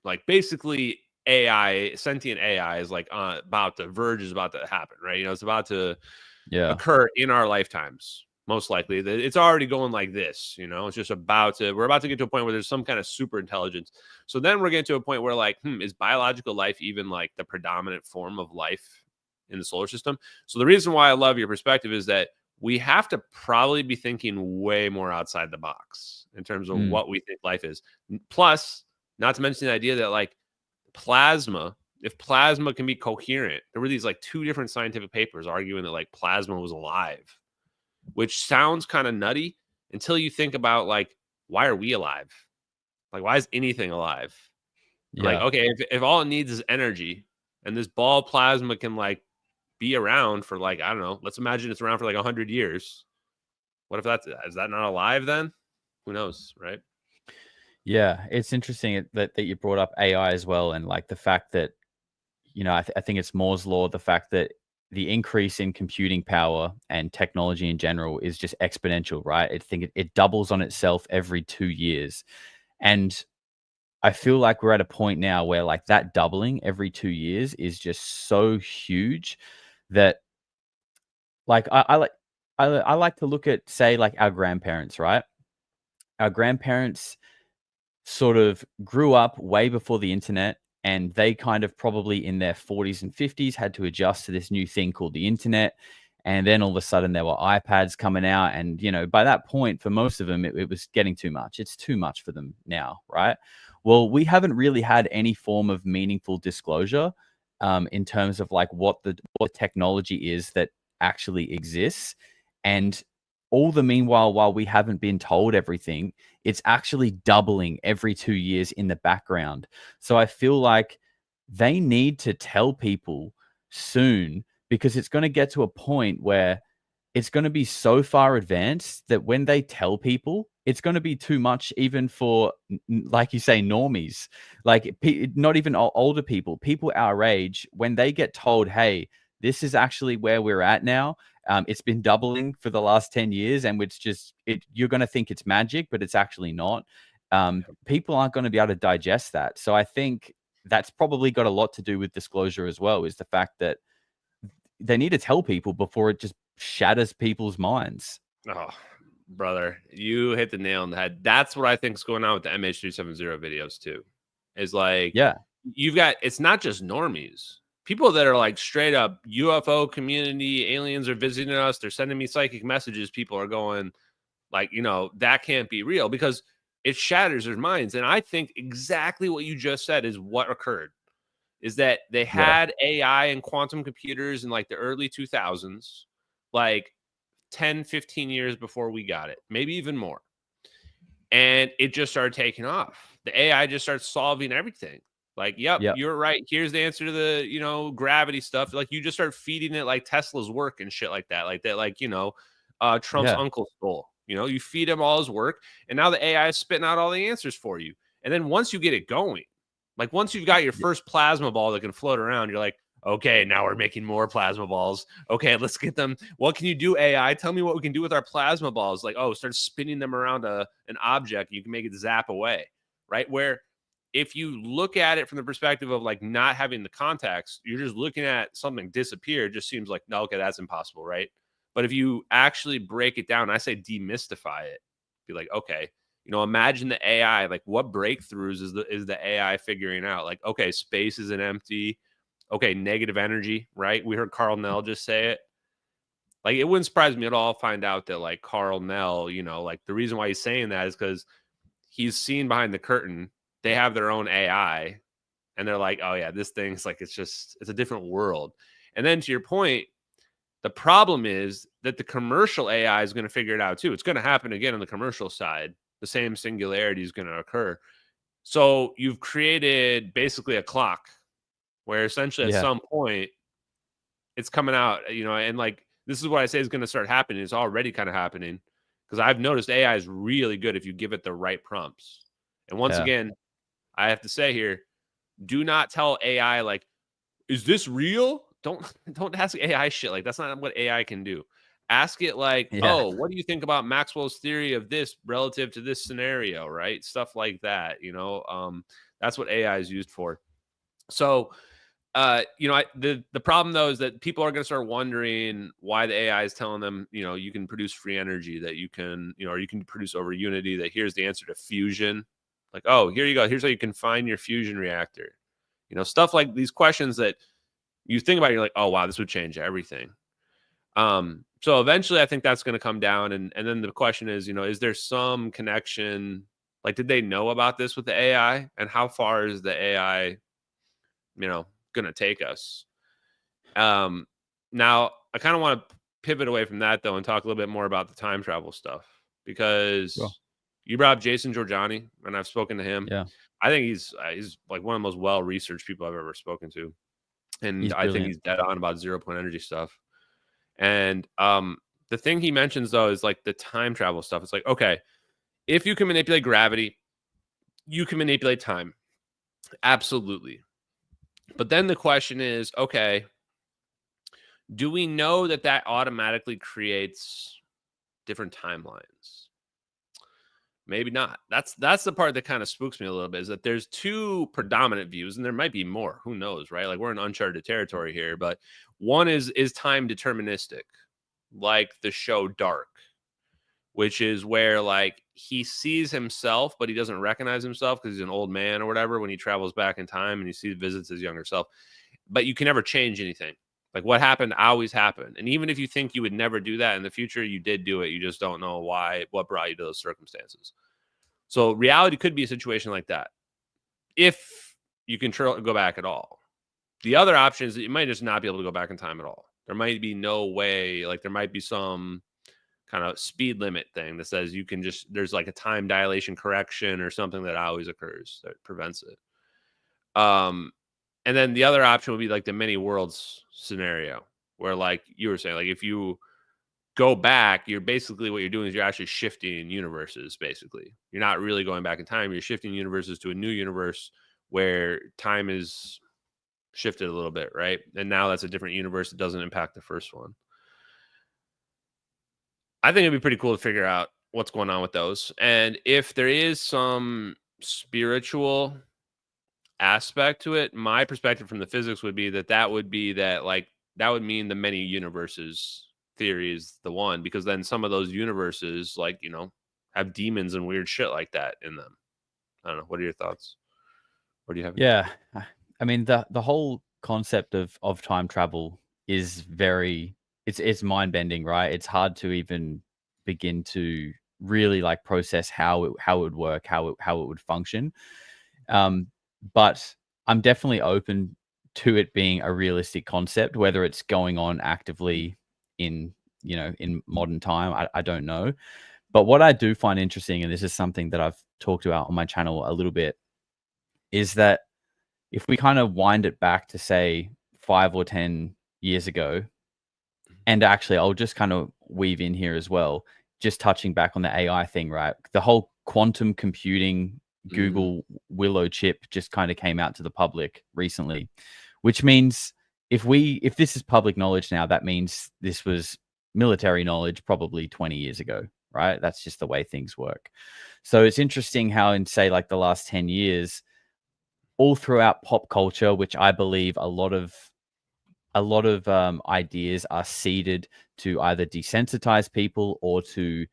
like basically AI, sentient AI is like verge is about to happen, right? It's about to occur in our lifetimes. Most likely, it's already going like this. It's just we're about to get to a point where there's some kind of super intelligence. So then we're getting to a point where like, is biological life even like the predominant form of life in the solar system? So the reason why I love your perspective is that we have to probably be thinking way more outside the box in terms of what we think life is. Plus, not to mention the idea that like if plasma can be coherent, there were these like two different scientific papers arguing that like plasma was alive, which sounds kind of nutty until you think about like, why are we alive? Like, why is anything alive? Like, okay, if all it needs is energy, and this ball of plasma can like be around for like, I don't know, let's imagine it's around for like 100 years. What if is that not alive then? Who knows, right? Yeah, it's interesting that you brought up AI as well, and like the fact that, I think it's Moore's law, the fact that the increase in computing power and technology in general is just exponential, right? I think it doubles on itself every 2 years. And I feel like we're at a point now where like that doubling every 2 years is just so huge that like I like to look at, say, like our grandparents, right? Our grandparents sort of grew up way before the internet and they kind of probably in their 40s and 50s had to adjust to this new thing called the internet. And then all of a sudden there were iPads coming out. And, you know, by that point, for most of them, it was getting too much. It's too much for them now, right? Well, we haven't really had any form of meaningful disclosure in terms of like what technology is that actually exists. And all the meanwhile, while we haven't been told everything, it's actually doubling every 2 years in the background. So I feel like they need to tell people soon, because it's going to get to a point where it's going to be so far advanced that when they tell people, it's going to be too much even for, like you say, normies, like not even older people our age, when they get told, hey, this is actually where we're at now. It's been doubling for the last 10 years and it's just, you're going to think it's magic, but it's actually not. People aren't going to be able to digest that. So I think that's probably got a lot to do with disclosure as well, is the fact that they need to tell people before it just shatters people's minds. Oh, brother, you hit the nail on the head. That's what I think is going on with the MH370 videos too. Is like, yeah, you've got, it's not just normies. People that are like straight up UFO community, aliens are visiting us, they're sending me psychic messages. People are going like, you know, that can't be real, because it shatters their minds. And I think exactly what you just said is what occurred. Is that they had AI and quantum computers in like the early 2000s, like 10, 15 years before we got it, maybe even more. And it just started taking off. The AI just starts solving everything. Like, yep, you're right. Here's the answer to the, you know, gravity stuff. Like, you just start feeding it like Tesla's work and shit like that. Like that, like, you know, Trump's uncle stole. You know, you feed him all his work, and now the AI is spitting out all the answers for you. And then once you get it going, like once you've got your first plasma ball that can float around, you're like, okay, now we're making more plasma balls. Okay, let's get them. What can you do, AI? Tell me what we can do with our plasma balls. Like, oh, start spinning them around an object. You can make it zap away, right? Where if you look at it from the perspective of like not having the context, you're just looking at something disappear. It just seems like, no, okay, that's impossible, right? But if you actually break it down, I say demystify it. Be like, okay, you know, imagine the AI, like what breakthroughs is the AI figuring out? Like, okay, space isn't empty. Okay, negative energy, right? We heard Carl Nell just say it. Like, it wouldn't surprise me at all to find out that like Carl Nell, you know, like the reason why he's saying that is because he's seen behind the curtain. They have their own AI, and they're like, oh yeah, this thing's like, it's a different world. And then to your point, the problem is that the commercial AI is going to figure it out too. It's going to happen again on the commercial side. The same singularity is going to occur. So you've created basically a clock where essentially at some point it's coming out, you know, and like, this is what I say is going to start happening. It's already kind of happening, because I've noticed AI is really good if you give it the right prompts. And once again, I have to say here, do not tell AI like, is this real? Don't ask AI shit. Like, that's not what AI can do. Ask it like, oh, what do you think about Maxwell's theory of this relative to this scenario, right? Stuff like that, you know. That's what AI is used for. So, you know, the problem though is that people are going to start wondering why the AI is telling them, you know, you can produce free energy, that you can, you know, or you can produce over unity, that here's the answer to fusion. Like, oh, here you go. Here's how you can find your fusion reactor. You know, stuff like these questions that you think about, you're like, oh wow, this would change everything. So eventually I think that's going to come down. And then the question is, you know, is there some connection? Like, did they know about this with the AI, and how far is the AI, you know, going to take us? Now I kind of want to pivot away from that though, and talk a little bit more about the time travel stuff, because you brought up Jason Giorgiani, and I've spoken to him. Yeah. I think he's like one of the most well-researched people I've ever spoken to. And I think he's dead on about 0-point energy stuff. And the thing he mentions though is like the time travel stuff. It's like, okay, if you can manipulate gravity, you can manipulate time. Absolutely. But then the question is, okay, do we know that that automatically creates different timelines? Maybe not. That's the part that kind of spooks me a little bit, is that there's two predominant views, and there might be more. Who knows, right? Like, we're in uncharted territory here. But one is time deterministic, like the show Dark, which is where like he sees himself, but he doesn't recognize himself because he's an old man or whatever when he travels back in time and he visits his younger self. But you can never change anything. Like what happened always happened. And even if you think you would never do that in the future, you did do it. You just don't know why, what brought you to those circumstances. So reality could be a situation like that if you can go back at all. The other option is that you might just not be able to go back in time at all. There might be no way, like there might be some kind of speed limit thing that says you can just, there's like a time dilation correction or something that always occurs that prevents it. And then the other option would be like the many worlds scenario where, like you were saying, like if you go back, you're basically, what you're doing is you're actually shifting universes. Basically, you're not really going back in time. You're shifting universes to a new universe where time is shifted a little bit, right? And now that's a different universe that doesn't impact the first one. I think it'd be pretty cool to figure out what's going on with those. And if there is some spiritual aspect to it, my perspective from the physics would be that would mean the many universes theory is the one, because then some of those universes, like, you know, have demons and weird shit like that in them. I don't know. What are your thoughts? What do you have? Yeah. I mean, the whole concept of time travel is very, it's mind bending, right? It's hard to even begin to really like process how it would work, how it would function. But I'm definitely open to it being a realistic concept. Whether it's going on actively in modern time, I don't know. But what I do find interesting, and this is something that I've talked about on my channel a little bit, is that if we kind of wind it back to say 5 or 10 years ago, and actually I'll just kind of weave in here as well, just touching back on the AI thing, right? The whole quantum computing Google Willow chip just kind of came out to the public recently, which means if this is public knowledge now, that means this was military knowledge probably 20 years ago, right? That's just the way things work. So it's interesting how in, say, like the last 10 years, all throughout pop culture, which I believe a lot of ideas are seeded to either desensitize people or to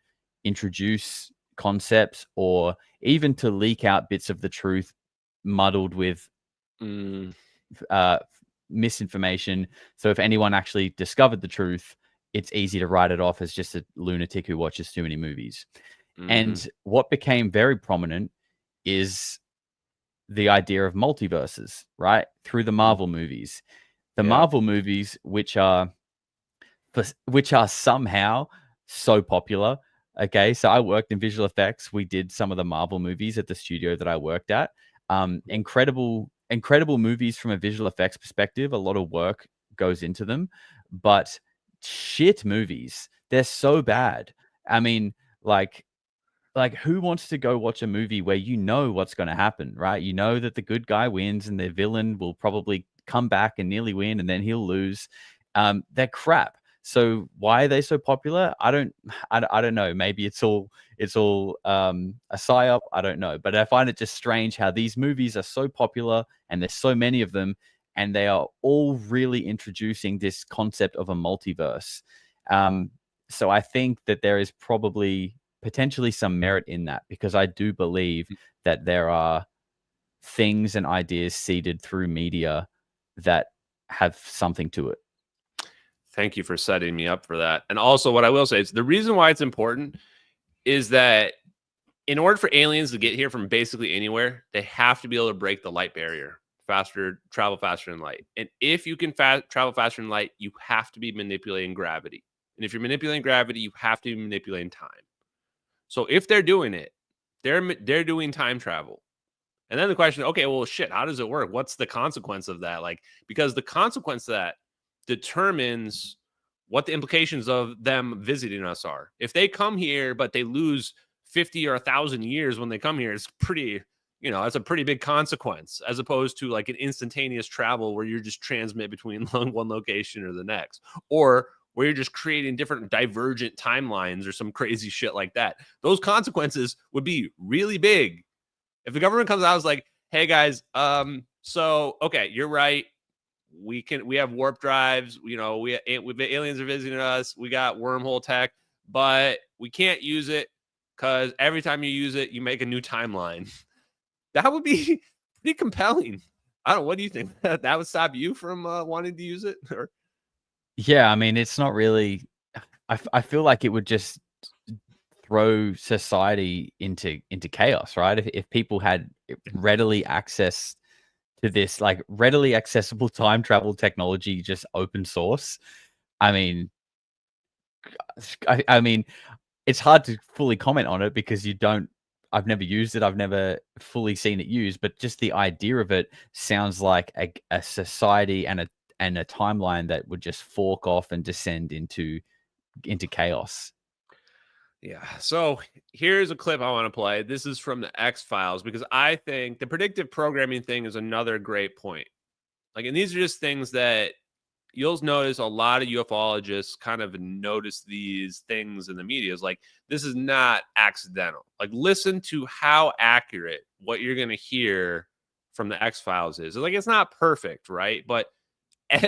introduce concepts or even to leak out bits of the truth muddled with misinformation. So if anyone actually discovered the truth, it's easy to write it off as just a lunatic who watches too many movies. And what became very prominent is the idea of multiverses, right? Through the Marvel movies. The Marvel movies, which are somehow so popular. Okay, so I worked in visual effects. We did some of the Marvel movies at the studio that I worked at. Incredible movies from a visual effects perspective. A lot of work goes into them, but shit movies. They're so bad. I mean, like who wants to go watch a movie where you know what's going to happen, right? You know that the good guy wins and the villain will probably come back and nearly win and then he'll lose. They're crap. So why are they so popular? I don't know. Maybe it's all a psyop. I don't know. But I find it just strange how these movies are so popular and there's so many of them, and they are all really introducing this concept of a multiverse. So I think that there is probably potentially some merit in that, because I do believe that there are things and ideas seeded through media that have something to it. Thank you for setting me up for that. And also, what I will say is the reason why it's important is that in order for aliens to get here from basically anywhere, they have to be able to break the light barrier, travel faster than light. And if you can travel faster than light, you have to be manipulating gravity. And if you're manipulating gravity, you have to be manipulating time. So if they're doing it, they're doing time travel. And then the question, okay, well, shit, how does it work? What's the consequence of that? Like, because the consequence of that determines what the implications of them visiting us are. If they come here, but they lose 50 or 1,000 years when they come here, it's pretty, that's a pretty big consequence, as opposed to like an instantaneous travel where you're just transmit between one location or the next, or where you're just creating different divergent timelines or some crazy shit like that. Those consequences would be really big. If the government comes out and is like, hey guys, so, okay, you're right. We have warp drives, aliens are visiting us. We got wormhole tech, but we can't use it because every time you use it, you make a new timeline. That would be pretty compelling. I don't know. What do you think? That would stop you from wanting to use it? Or Yeah, I mean, it's not really. I feel like it would just throw society into chaos, right? If people had readily access to this, like readily accessible time travel technology, just open source. I mean, I mean, it's hard to fully comment on it because I've never used it. I've never fully seen it used, but just the idea of it sounds like a society and a timeline that would just fork off and descend into chaos. yeah. So here's a clip I want to play. This is from the X-Files because I think the predictive programming thing is another great point. Like, and these are just things that you'll notice a lot of ufologists kind of notice these things in the media. Is like, this is not accidental. Like, listen to how accurate what you're going to hear from the X-Files is. Like, it's not perfect, right? But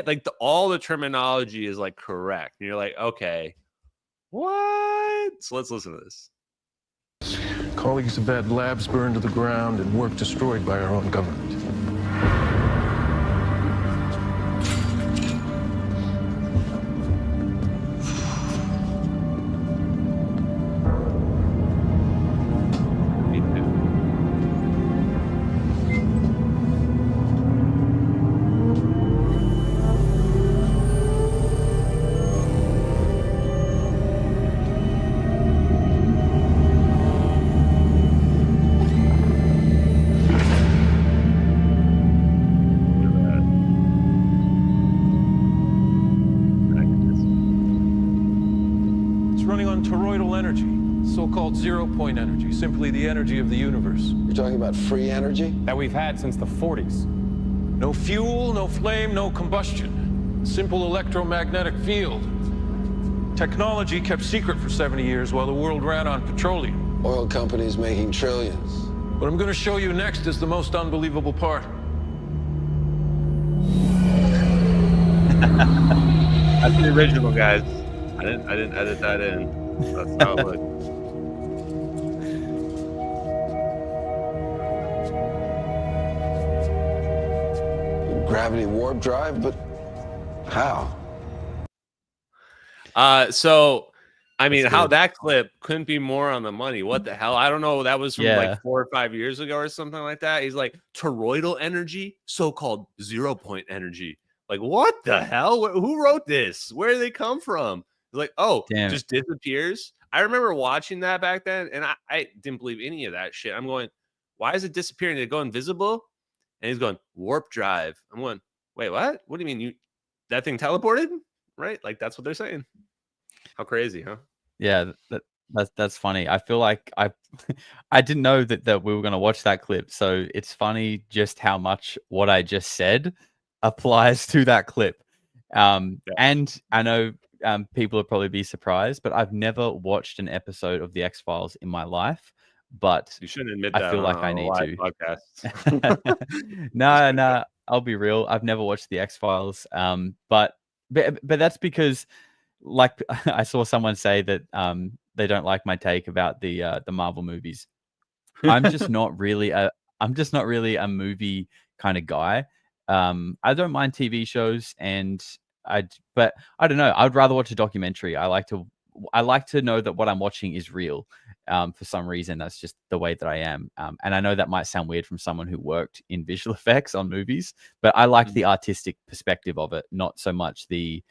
like all the terminology is like correct. And you're like, okay, what? So let's listen to this. Colleagues have had labs burned to the ground and work destroyed by our own government. Toroidal energy, so-called zero-point energy, simply the energy of the universe. You're talking about free energy? That we've had since the 40s. No fuel, no flame, no combustion. Simple electromagnetic field. Technology kept secret for 70 years while the world ran on petroleum. Oil companies making trillions. What I'm going to show you next is the most unbelievable part. That's the original, guys. I didn't edit that in. That's how it looked. Gravity warp drive, but how? So I mean, how that clip couldn't be more on the money. What the hell? I don't know. That was from like 4 or 5 years ago or something like that. He's like, toroidal energy, so-called zero-point energy. Like, what the hell? Who wrote this? Where did they come from? Like, oh, just disappears. I remember watching that back then, and I didn't believe any of that shit. I'm going, why is it disappearing? Did it go invisible? And he's going, warp drive. I'm going, wait, what? What do you mean? That thing teleported? Right? Like, that's what they're saying. How crazy, huh? Yeah, that's funny. I feel like I didn't know that we were going to watch that clip. So it's funny just how much what I just said applies to that clip. And I know people will probably be surprised, but I've never watched an episode of the X-Files in my life. But you shouldn't admit that. I feel like I need to. Podcast. No, I'll be real. I've never watched the X-Files. But that's because, like, I saw someone say that they don't like my take about the Marvel movies. I'm just not really a movie kind of guy. I don't mind TV shows, but I don't know. I would rather watch a documentary. I like to know that what I'm watching is real. For some reason, that's just the way that I am. And I know that might sound weird from someone who worked in visual effects on movies, but I like the artistic perspective of it, not so much the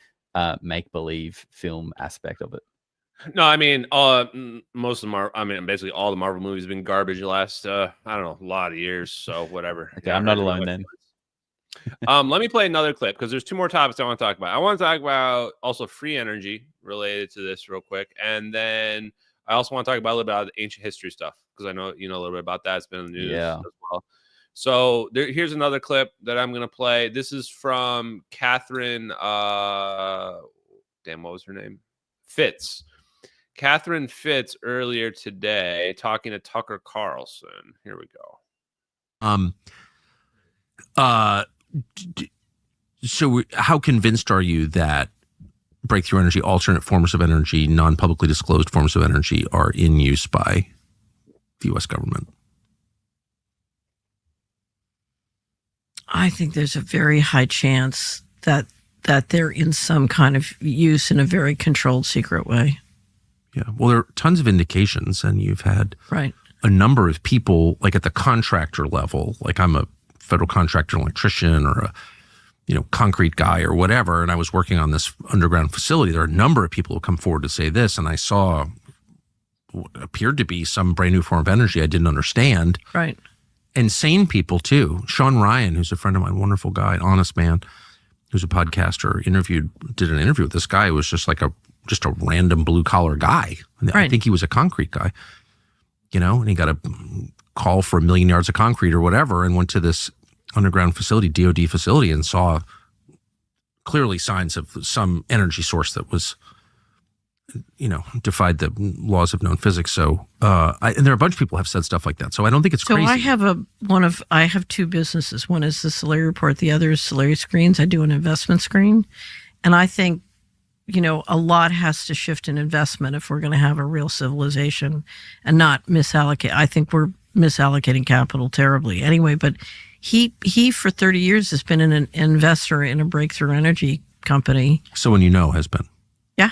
make-believe film aspect of it. No, I mean, most of them basically all the Marvel movies have been garbage the last, I don't know, a lot of years. So whatever. Okay, I'm not alone then. Let me play another clip because there's 2 more topics I want to talk about. I want to talk about also free energy related to this real quick. And then I also want to talk about a little bit about the ancient history stuff because I know you know a little bit about that. It's been in the news as well. So here's another clip that I'm going to play. This is from Catherine, what was her name? Fitz. Catherine Fitz earlier today talking to Tucker Carlson. Here we go. So how convinced are you that breakthrough energy, alternate forms of energy, non-publicly disclosed forms of energy are in use by the U.S. government? I think there's a very high chance that they're in some kind of use in a very controlled, secret way. Yeah. Well, there are tons of indications, and you've had right. a number of people, like at the contractor level, like I'm a federal contractor electrician or a concrete guy or whatever, and I was working on this underground facility. There are a number of people who come forward to say this, and I saw what appeared to be some brand new form of energy I didn't understand. Right. And sane people too. Sean Ryan, who's a friend of mine, wonderful guy, honest man, who's a podcaster, did an interview with this guy who was just like a random blue collar guy. Right. I think he was a concrete guy, and he got a call for 1 million yards of concrete or whatever, and went to this underground facility, DOD facility, and saw clearly signs of some energy source that was, defied the laws of known physics. So, and there are a bunch of people who have said stuff like that. So I don't think it's crazy. So I have two businesses. One is the Solari Report. The other is Solari Screens. I do an investment screen. And I think, a lot has to shift in investment if we're going to have a real civilization and not misallocate. I think we're misallocating capital terribly anyway, but he for 30 years has been an investor in a breakthrough energy company. Someone has been. Yeah.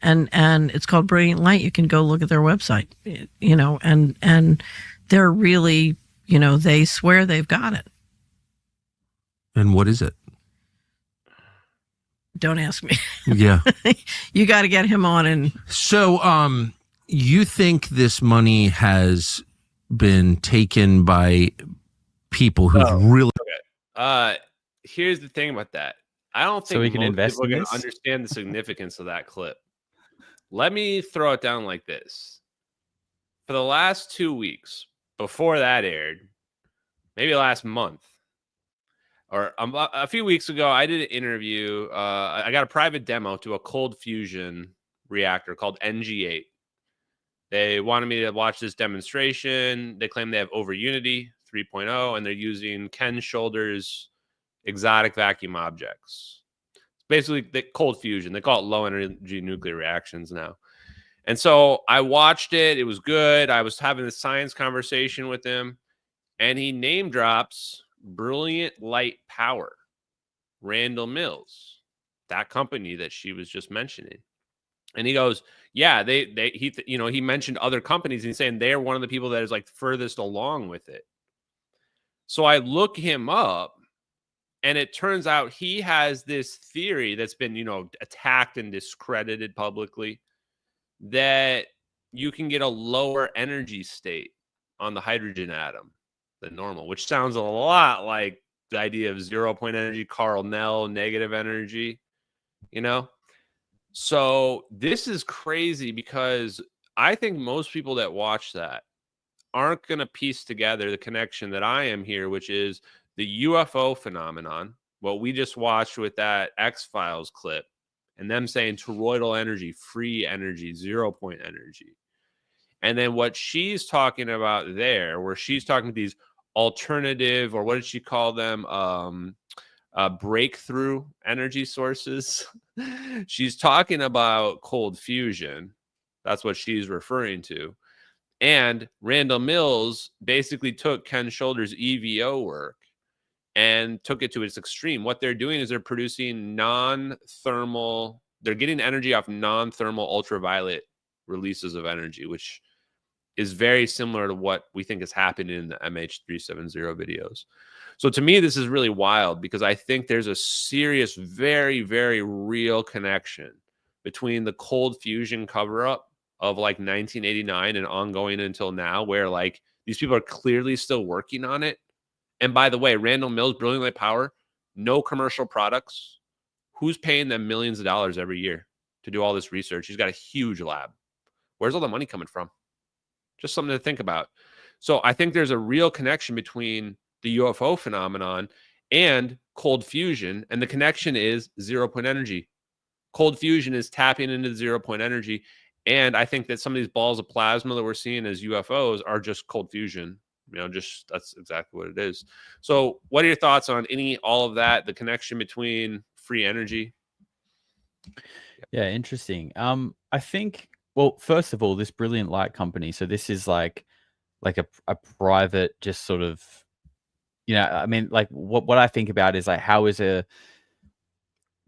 And it's called Brilliant Light. You can go look at their website, and they're really, they swear they've got it. And what is it? Don't ask me. Yeah. You got to get him on. And so, you think this money has been taken by people who really... Okay. Here's the thing about that. I don't think we can invest people are in going this? to understand the significance of that clip. Let me throw it down like this. For the last 2 weeks, before that aired, maybe last month, or a few weeks ago, I did an interview. I got a private demo to a cold fusion reactor called NG8. They wanted me to watch this demonstration. They claim they have over Unity 3.0, and they're using Ken Shoulder's exotic vacuum objects. It's basically the cold fusion. They call it low energy nuclear reactions now. And so I watched it. It was good. I was having a science conversation with him, and he name drops Brilliant Light Power, Randall Mills, that company that she was just mentioning. And he goes, yeah, he mentioned other companies, and he's saying they're one of the people that is like furthest along with it. So I look him up, and it turns out he has this theory that's been, attacked and discredited publicly, that you can get a lower energy state on the hydrogen atom than normal, which sounds a lot like the idea of 0 point energy, Carl Nell, negative energy, So this is crazy because I think most people that watch that aren't going to piece together the connection that I am here, which is the UFO phenomenon, what we just watched with that X-Files clip, and them saying toroidal energy, free energy, 0 point energy. And then what she's talking about there, where she's talking to these alternative, or what did she call them? Breakthrough energy sources. She's talking about cold fusion. That's what she's referring to. And Randall Mills basically took Ken Shoulder's EVO work and took it to its extreme. What they're doing is they're producing non-thermal, they're getting energy off non-thermal ultraviolet releases of energy, which is very similar to what we think is happening in the MH370 videos. So to me, this is really wild because I think there's a serious, very, very real connection between the cold fusion cover-up of like 1989 and ongoing until now, where like these people are clearly still working on it. And by the way, Randall Mills, Brilliant Light Power, no commercial products. Who's paying them millions of dollars every year to do all this research? He's got a huge lab. Where's all the money coming from? Just something to think about. So I think there's a real connection between the UFO phenomenon and cold fusion, and the connection is 0 point energy. Cold fusion is tapping into 0 point energy, and I think that some of these balls of plasma that we're seeing as UFOs are just cold fusion. That's exactly what it is. So what are your thoughts on all of that, the connection between free energy? Yeah, interesting. I think, well, first of all, this Brilliant Light company. So this is like a private, just sort of, I mean, like what I think about is like how is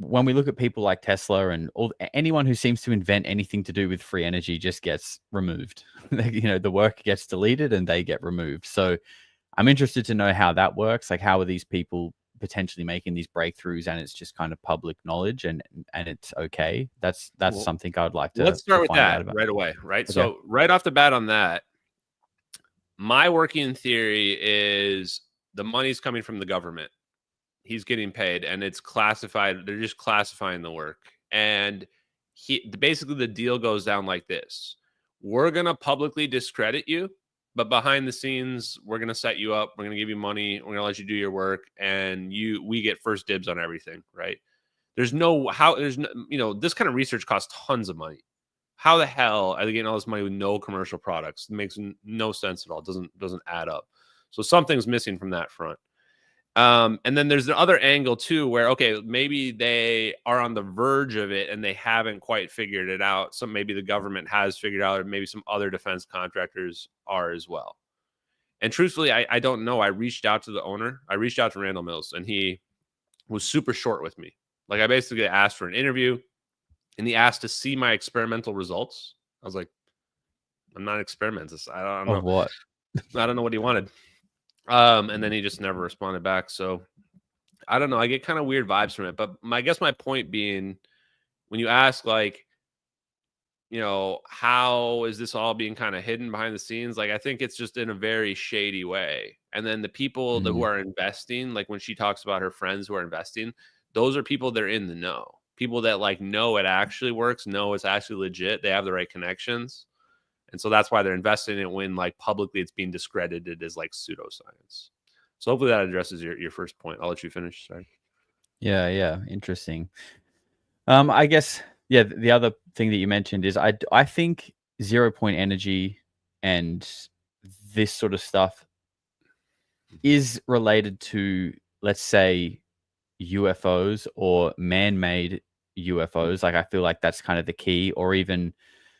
when we look at people like Tesla and anyone who seems to invent anything to do with free energy just gets removed. The work gets deleted and they get removed. So I'm interested to know how that works. Like, how are these people potentially making these breakthroughs, and it's just kind of public knowledge and it's okay? That's Well, something I'd like to let's start with find out that about right away, right? Okay. So right off the bat on that, my working theory is the money's coming from the government. He's getting paid and it's classified. They're just classifying the work. And basically the deal goes down like this. We're going to publicly discredit you, but behind the scenes, we're going to set you up. We're going to give you money. We're going to let you do your work, and we get first dibs on everything, right? There's no, this kind of research costs tons of money. How the hell are they getting all this money with no commercial products? It makes no sense at all. It doesn't add up. So something's missing from that front. And then there's the other angle too, where, okay, maybe they are on the verge of it and they haven't quite figured it out. So maybe the government has figured out, or maybe some other defense contractors are as well. And truthfully, I don't know. I reached out to the owner. I reached out to Randall Mills, and he was super short with me. Like, I basically asked for an interview, and he asked to see my experimental results. I was like, I'm not an experimentalist. I don't know what. I don't know what he wanted. And then he just never responded back. So I don't know. I get kind of weird vibes from it. But I guess my point being, when you ask, like, how is this all being kind of hidden behind the scenes? Like, I think it's just in a very shady way. And then the people who are investing, like when she talks about her friends who are investing, those are people that are in the know. People that like know it actually works, know it's actually legit. They have the right connections. And so that's why they're investing in it, when like publicly it's being discredited as like pseudoscience. So hopefully that addresses your first point. I'll let you finish. Sorry. Yeah, interesting. I guess, yeah, the other thing that you mentioned is I think 0 point energy and this sort of stuff is related to, let's say, UFOs or man-made UFOs. Like, I feel like that's kind of the key. Or even,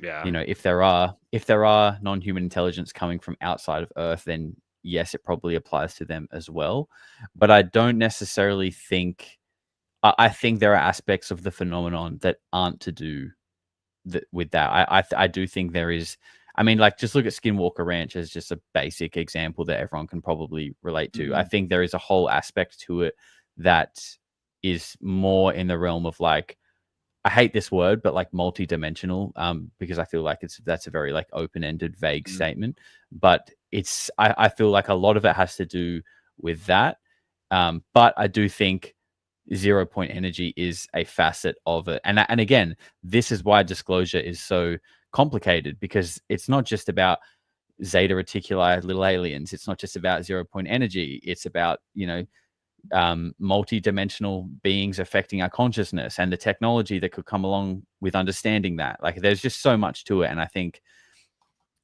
if there are non-human intelligence coming from outside of Earth, then yes, it probably applies to them as well. But I don't necessarily think. I think there are aspects of the phenomenon that aren't to do with that. I do think there is. I mean, like, just look at Skinwalker Ranch as just a basic example that everyone can probably relate to. I think there is a whole aspect to it that is more in the realm of, like, I hate this word, but like multi-dimensional, because I feel like that's a very like open-ended, vague statement. But I feel like a lot of it has to do with that. But I do think 0 point energy is a facet of it. And again, this is why disclosure is so complicated, because it's not just about Zeta Reticuli, little aliens. It's not just about 0 point energy. It's about, multi-dimensional beings affecting our consciousness and the technology that could come along with understanding that. Like, there's just so much to it. And I think,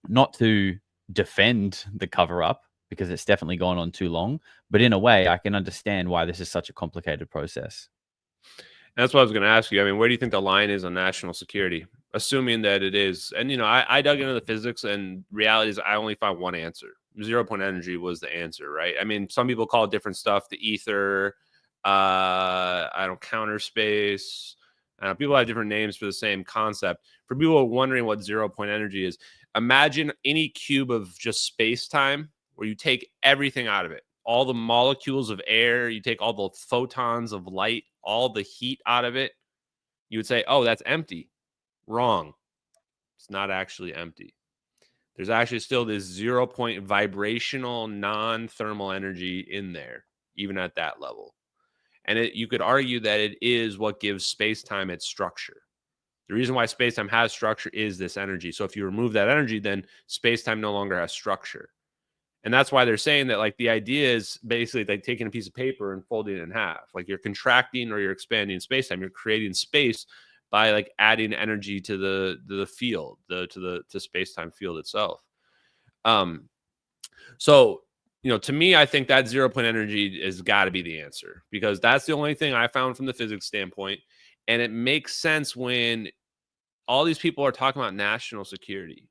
not to defend the cover-up, because it's definitely gone on too long, but in a way I can understand why this is such a complicated process. That's what I was going to ask you. I mean, where do you think the line is on national security, assuming that it is? And I dug into the physics, and reality is I only found one answer. 0 point energy was the answer, right? I mean, some people call it different stuff, the ether, counter space. People have different names for the same concept. For people wondering what 0 point energy is, imagine any cube of just space-time where you take everything out of it, all the molecules of air, you take all the photons of light, all the heat out of it. You would say, oh, that's empty. Wrong. It's not actually empty. There's actually still this 0 point vibrational non-thermal energy in there, even at that level. And you could argue that it is what gives space-time its structure. The reason why space-time has structure is this energy. So if you remove that energy, then space-time no longer has structure. And that's why they're saying that, like, the idea is basically like taking a piece of paper and folding it in half. Like, you're contracting or you're expanding space-time. You're creating space by like adding energy to the field, to space-time field itself. So, to me, I think that 0 point energy has got to be the answer, because that's the only thing I found from the physics standpoint. And it makes sense when all these people are talking about national security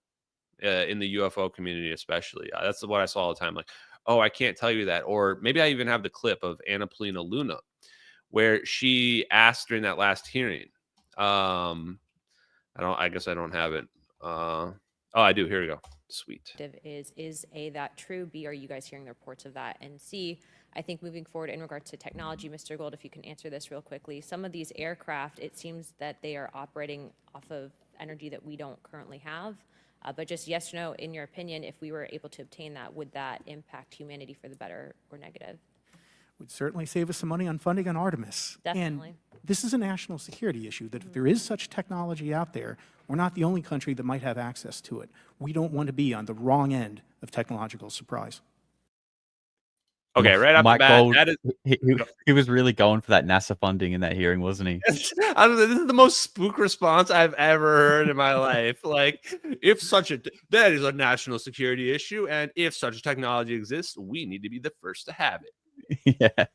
in the UFO community, especially. That's what I saw all the time. Like, oh, I can't tell you that. Or maybe I even have the clip of Anna Polina Luna, where she asked during that last hearing. I guess I don't have it. Oh, I do. Here we go. Sweet. Is A, that true? B, are you guys hearing the reports of that? And C, I think moving forward in regards to technology, Mr. Gold, if you can answer this real quickly, some of these aircraft, it seems that they are operating off of energy that we don't currently have. But just yes or no, in your opinion, if we were able to obtain that, would that impact humanity for the better or negative? Would certainly save us some money on funding on Artemis. Definitely. And this is a national security issue, that if there is such technology out there, we're not the only country that might have access to it. We don't want to be on the wrong end of technological surprise. Okay, right off the bat, Gold, that is... he was really going for that NASA funding in that hearing, wasn't he? This is the most spook response I've ever heard in my life. Like, that is a national security issue, and if such a technology exists, we need to be the first to have it. Yeah.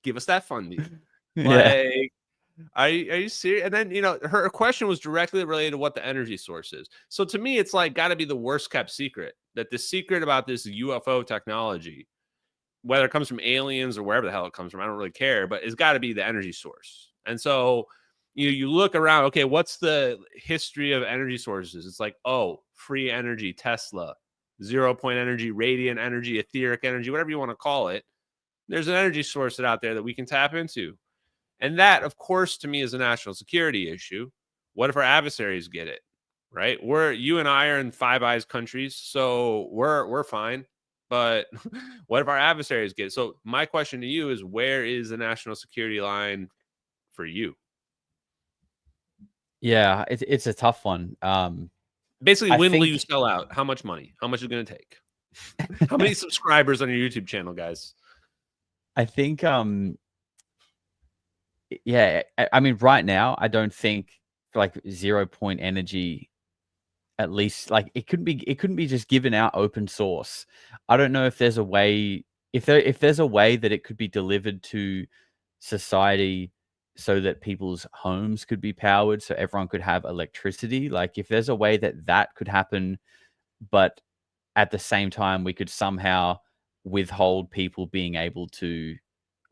Give us that funding. Yeah. Like, are you serious? And then, her question was directly related to what the energy source is. So to me, it's like got to be the worst kept secret, that the secret about this UFO technology, whether it comes from aliens or wherever the hell it comes from, I don't really care, but it's got to be the energy source. And so you look around, okay, what's the history of energy sources? It's like, oh, free energy, Tesla, 0 point energy, radiant energy, etheric energy, whatever you want to call it. There's an energy source out there that we can tap into. And that, of course, to me is a national security issue. What if our adversaries get it, right? You and I are in Five Eyes countries, so we're fine. But what if our adversaries get it? So my question to you is, where is the national security line for you? Yeah, it's a tough one. Basically, when will you sell out? How much money? How much is it going to take? How many subscribers on your YouTube channel, guys? I think, yeah, I mean, right now, I don't think like 0 point energy, at least, like it couldn't be just given out open source. I don't know if there's a way, if there's a way that it could be delivered to society so that people's homes could be powered, so everyone could have electricity. Like if there's a way that could happen, but at the same time we could somehow withhold people being able to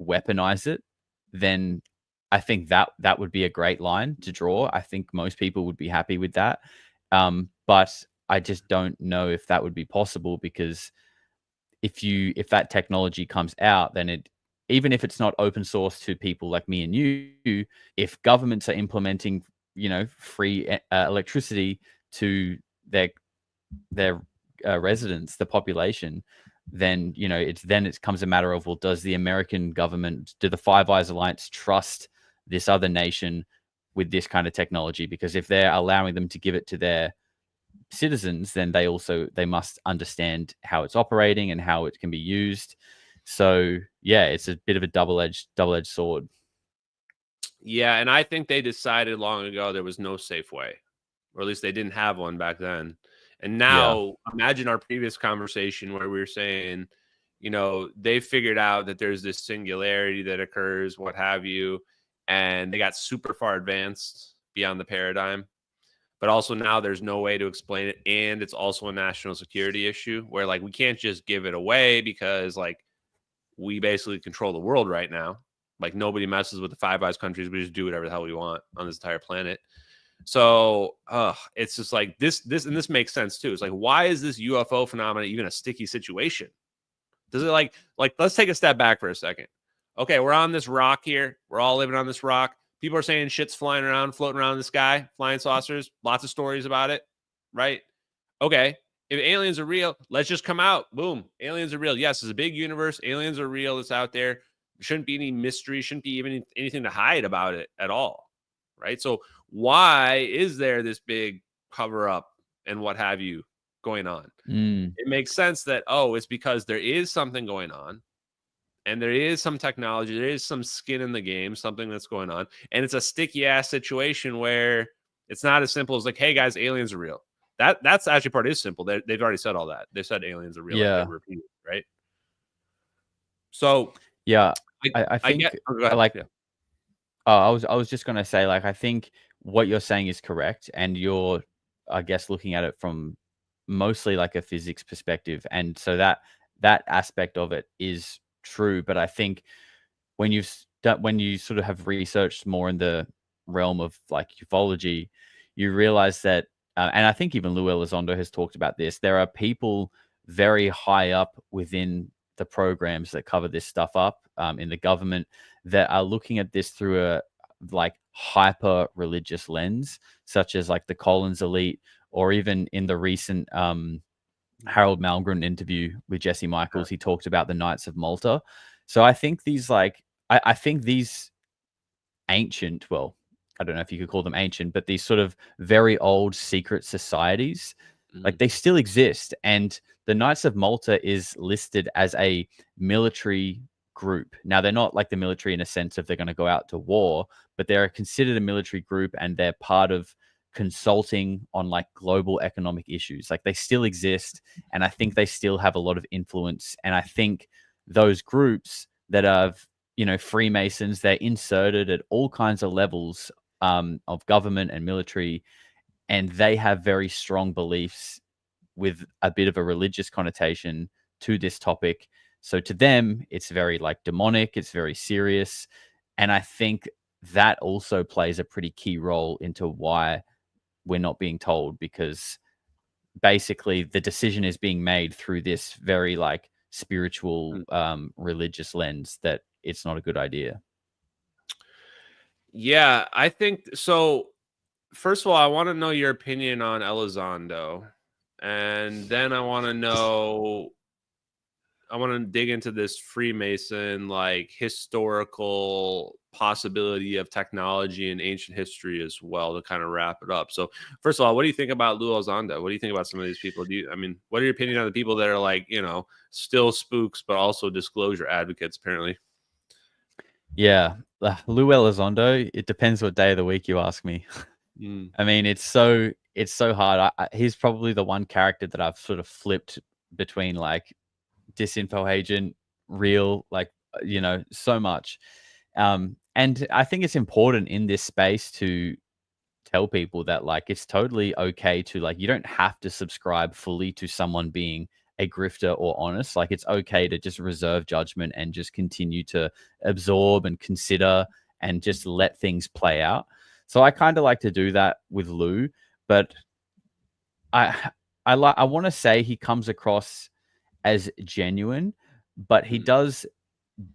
weaponize it, then I think that would be a great line to draw. I think most people would be happy with that. But I just don't know if that would be possible, because if that technology comes out, then even if it's not open source to people like me and you, if governments are implementing, free electricity to their residents, the population, then it comes a matter of, well, does the American government, do the Five Eyes Alliance trust this other nation with this kind of technology? Because if they're allowing them to give it to their citizens, then they must understand how it's operating and how it can be used. So yeah, it's a bit of a double-edged sword. Yeah, and I think they decided long ago there was no safe way, or at least they didn't have one back then. And now imagine our previous conversation where we were saying, they figured out that there's this singularity that occurs, what have you, and they got super far advanced beyond the paradigm. But also now there's no way to explain it, and it's also a national security issue where like we can't just give it away, because like we basically control the world right now. Like nobody messes with the Five Eyes countries. We just do whatever the hell we want on this entire planet. So it's just like this, and this makes sense too. It's like, why is this UFO phenomenon even a sticky situation? Does it like let's take a step back for a second. Okay, we're on this rock here. We're all living on this rock. People are saying shit's flying around, floating around in the sky, flying saucers, lots of stories about it, right? Okay, if aliens are real, let's just come out. Boom, aliens are real. Yes, it's a big universe. Aliens are real. It's out there. There shouldn't be any mystery. Shouldn't be even anything to hide about it at all, right? So why is there this big cover up and what have you going on? It makes sense that, it's because there is something going on, and there is some technology, there is some skin in the game, something that's going on, and it's a sticky ass situation where it's not as simple as like, hey guys, aliens are real. That's actually part is simple. They've already said all that. They said aliens are real. Yeah. Like, repeated, right? So yeah, I think I was just gonna say, like, I think what you're saying is correct, and you're, I guess, looking at it from mostly like a physics perspective, and so that aspect of it is true. But I think when you sort of have researched more in the realm of like ufology, you realize that, and I think even Lou Elizondo has talked about this. There are people very high up within the programs that cover this stuff up in the government that are looking at this through a like hyper religious lens, such as like the Collins elite, or even in the recent Harold Malmgren interview with Jesse Michaels, he talked about the Knights of Malta. So I think these I think these ancient, well, I don't know if you could call them ancient, but these sort of very old secret societies, like they still exist. And the Knights of Malta is listed as a military group. Now, they're not like the military in a sense of they're going to go out to war, but they're considered a military group, and they're part of consulting on like global economic issues. Like they still exist, and I think they still have a lot of influence. And I think those groups that are, you know, Freemasons, they're inserted at all kinds of levels of government and military, and they have very strong beliefs with a bit of a religious connotation to this topic. So to them, it's very like demonic, it's very serious. And I think that also plays a pretty key role into why we're not being told, because basically the decision is being made through this very like spiritual religious lens that it's not a good idea. Yeah, I think so. First of all, I want to know your opinion on Elizondo, and then I want to dig into this Freemason like historical possibility of technology and ancient history as well, to kind of wrap it up. So first of all, what do you think about Lou Elizondo? What do you think about some of these people? What are your opinion on the people that are like, you know, still spooks but also disclosure advocates apparently? Yeah, Lou Elizondo, it depends what day of the week you ask me. I mean, it's so hard. He's probably the one character that I've sort of flipped between like disinfo agent, real, like, you know, so much. And I think it's important in this space to tell people that like it's totally okay to like, you don't have to subscribe fully to someone being a grifter or honest. Like it's okay to just reserve judgment and just continue to absorb and consider and just let things play out. So I kind of like to do that with Lou, but I want to say he comes across as genuine, but he does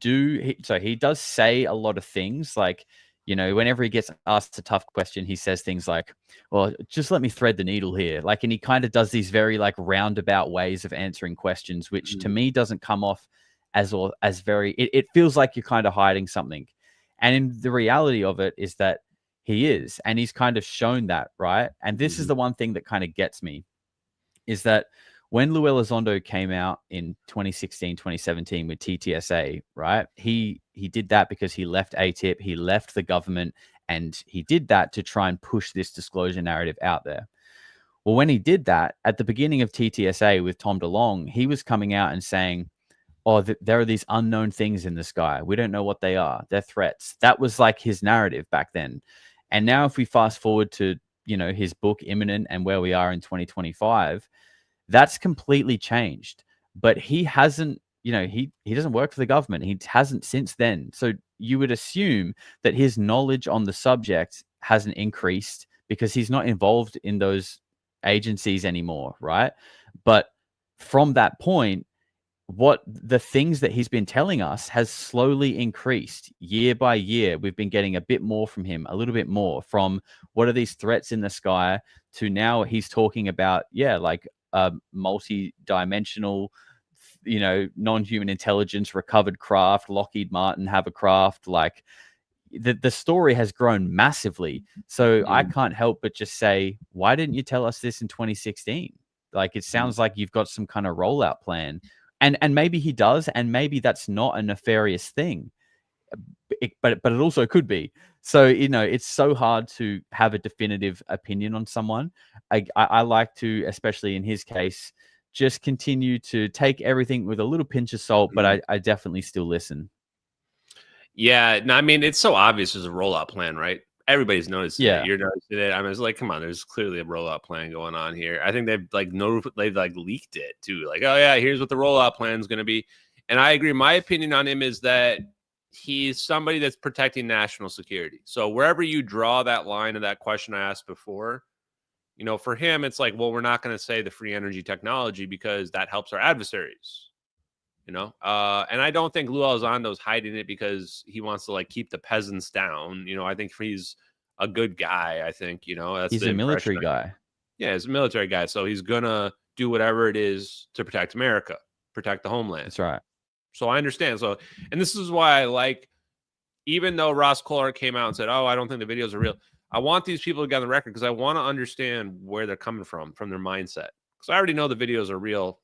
he does say a lot of things like, you know, whenever he gets asked a tough question, he says things like, well, just let me thread the needle here. Like, and he kind of does these very like roundabout ways of answering questions, which to me doesn't come off as very, it feels like you're kind of hiding something. And in the reality of it is that he is, and he's kind of shown that, right? And this is the one thing that kind of gets me, is that when Lou Elizondo came out in 2016, 2017 with TTSA, right? He did that because he left ATIP, he left the government, and he did that to try and push this disclosure narrative out there. Well, when he did that, at the beginning of TTSA with Tom DeLonge, he was coming out and saying, oh, there are these unknown things in the sky. We don't know what they are. They're threats. That was like his narrative back then. And now if we fast forward to, you know, his book Imminent and where we are in 2025, that's completely changed. But he hasn't, you know, he doesn't work for the government. He hasn't since then. So you would assume that his knowledge on the subject hasn't increased because he's not involved in those agencies anymore, right? But from that point, what the things that he's been telling us has slowly increased year by year. We've been getting a bit more from him, a little bit more, from what are these threats in the sky to now he's talking about, yeah, like multi-dimensional, you know, non-human intelligence, recovered craft, Lockheed Martin have a craft. Like the story has grown massively. So I can't help but just say, why didn't you tell us this in 2016? Like, it sounds like you've got some kind of rollout plan. And maybe he does, and maybe that's not a nefarious thing, but it also could be. So, you know, it's so hard to have a definitive opinion on someone. I like to, especially in his case, just continue to take everything with a little pinch of salt, but I definitely still listen. Yeah, no, I mean, it's so obvious there's a rollout plan, right? Everybody's noticing Yeah. it. You're noticing it. I mean, it's like, come on, there's clearly a rollout plan going on here. I think they've leaked it too. Like, oh yeah, here's what the rollout plan is going to be. And I agree. My opinion on him is that he's somebody that's protecting national security. So wherever you draw that line of that question I asked before, you know, for him, it's like, well, we're not going to say the free energy technology because that helps our adversaries. You know, and I don't think Lou Elizondo's hiding it because he wants to like keep the peasants down. You know, I think he's a good guy. I think, you know, that's He's the a military impression guy. Yeah, he's a military guy, so he's gonna do whatever it is to protect America, protect the homeland. That's right. So I understand. So, and this is why I like, even though Ross Kohler came out and said, "Oh, I don't think the videos are real," I want these people to get on the record because I want to understand where they're coming from their mindset. Because I already know the videos are real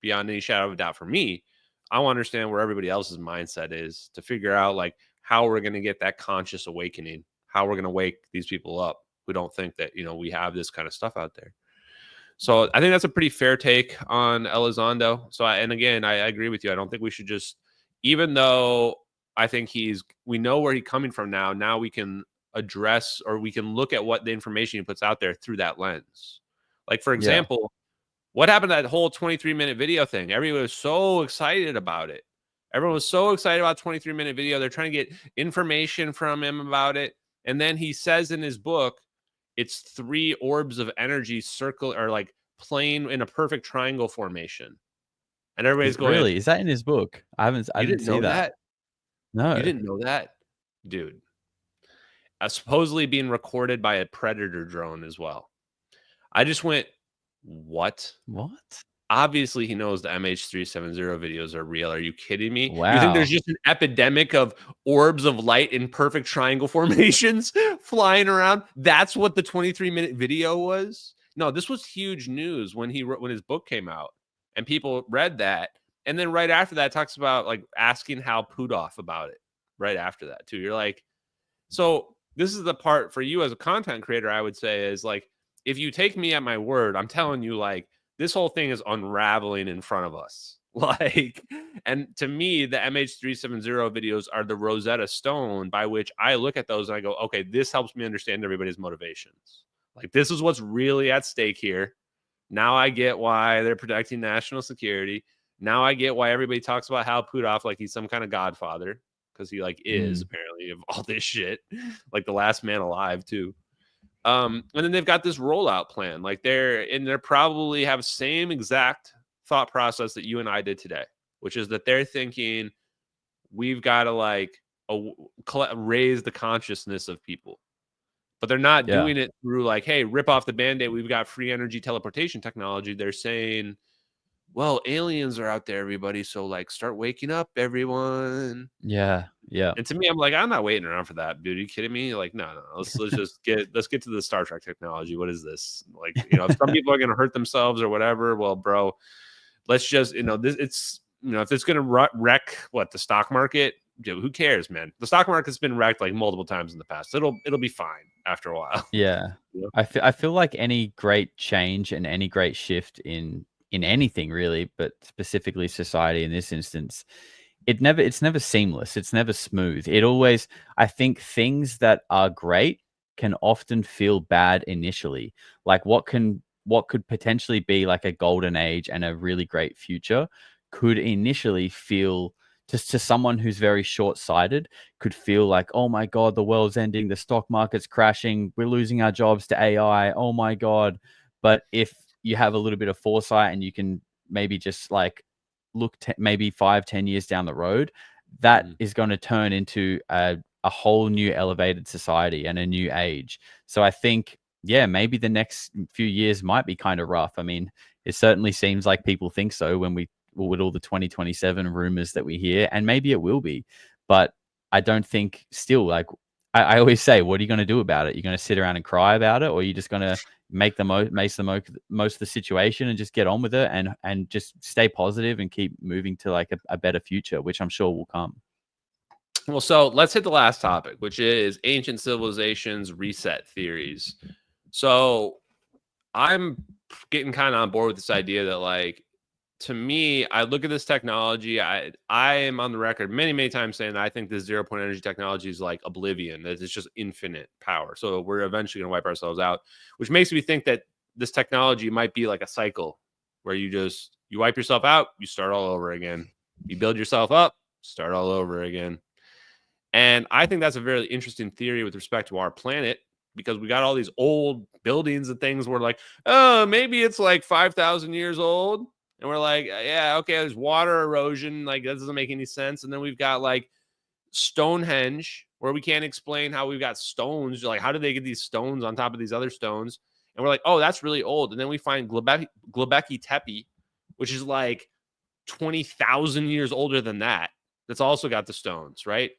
beyond any shadow of a doubt for me. I want to understand where everybody else's mindset is to figure out like how we're going to get that conscious awakening, how we're going to wake these people up who don't think that, you know, we have this kind of stuff out there. So I think that's a pretty fair take on Elizondo. So, and again, I agree with you. I don't think we should just, even though I think we know where he's coming from now. Now we can address, or we can look at what the information he puts out there through that lens. Like, for example, what happened to that whole 23-minute video thing? Everyone was so excited about it. Everyone was so excited about 23-minute video. They're trying to get information from him about it. And then he says in his book, it's 3 orbs of energy circle or like playing in a perfect triangle formation. And everybody's going, really? Is that in his book? I didn't see that. No. You didn't know that? Dude. Supposedly being recorded by a Predator drone as well. I just went, what? Obviously, he knows the MH370 videos are real. Are you kidding me? Wow. You think there's just an epidemic of orbs of light in perfect triangle formations flying around? That's what the 23-minute video was? No, this was huge news when his book came out and people read that. And then right after that, talks about like asking Hal Puthoff about it right after that too. You're like, so this is the part for you as a content creator, I would say, is like, if you take me at my word, I'm telling you, like, this whole thing is unraveling in front of us. Like, and to me, the MH370 videos are the Rosetta Stone by which I look at those and I go, okay, this helps me understand everybody's motivations. Like, this is what's really at stake here. Now I get why they're protecting national security. Now I get why everybody talks about Hal Puthoff like he's some kind of godfather, because he like is apparently of all this shit, like the last man alive too. And then they've got this rollout plan. Like they're probably have the same exact thought process that you and I did today, which is that they're thinking we've got to like raise the consciousness of people. But they're not doing it through like, hey, rip off the Band-Aid. We've got free energy teleportation technology. They're saying, well, aliens are out there, everybody. So like, start waking up, everyone. Yeah. And to me, I'm like, I'm not waiting around for that, dude. Are you kidding me? Like, no. Let's just get to the Star Trek technology. What is this? Like, you know, if some people are gonna hurt themselves or whatever, well, bro, let's just, you know, if it's gonna wreck the stock market, dude, who cares, man? The stock market's been wrecked like multiple times in the past. It'll be fine after a while. Yeah. I feel like any great change and any great shift in anything really, but specifically society in this instance, it's never seamless. It's never smooth. It always, I think things that are great can often feel bad initially. Like what could potentially be like a golden age and a really great future could initially feel, just to someone who's very short-sighted, could feel like, oh my God, the world's ending, the stock market's crashing, we're losing our jobs to AI, oh my God. But if you have a little bit of foresight and you can maybe just like look maybe 5-10 years down the road, that is going to turn into a whole new elevated society and a new age. So I think, maybe the next few years might be kind of rough. I mean, it certainly seems like people think so with all the 2027 rumors that we hear, and maybe it will be, but I don't think still, like I always say, what are you going to do about it? You're going to sit around and cry about it, or are you just going to make the most of the situation and just get on with it and just stay positive and keep moving to like a better future, which I'm sure will come. Well, so let's hit the last topic, which is ancient civilizations reset theories. So I'm getting kind of on board with this idea that like to me, I look at this technology. I am on the record many times saying that I think this 0-point energy technology is like oblivion, that it's just infinite power. So we're eventually going to wipe ourselves out, which makes me think that this technology might be like a cycle where you wipe yourself out, you start all over again. You build yourself up, start all over again. And I think that's a very interesting theory with respect to our planet, because we got all these old buildings and things where like, oh, maybe it's like 5,000 years old. And we're like, yeah, okay, there's water erosion. Like, that doesn't make any sense. And then we've got like Stonehenge, where we can't explain how we've got stones. Like, how did they get these stones on top of these other stones? And we're like, oh, that's really old. And then we find Göbekli Tepe, which is like 20,000 years older than that. That's also got the stones, right?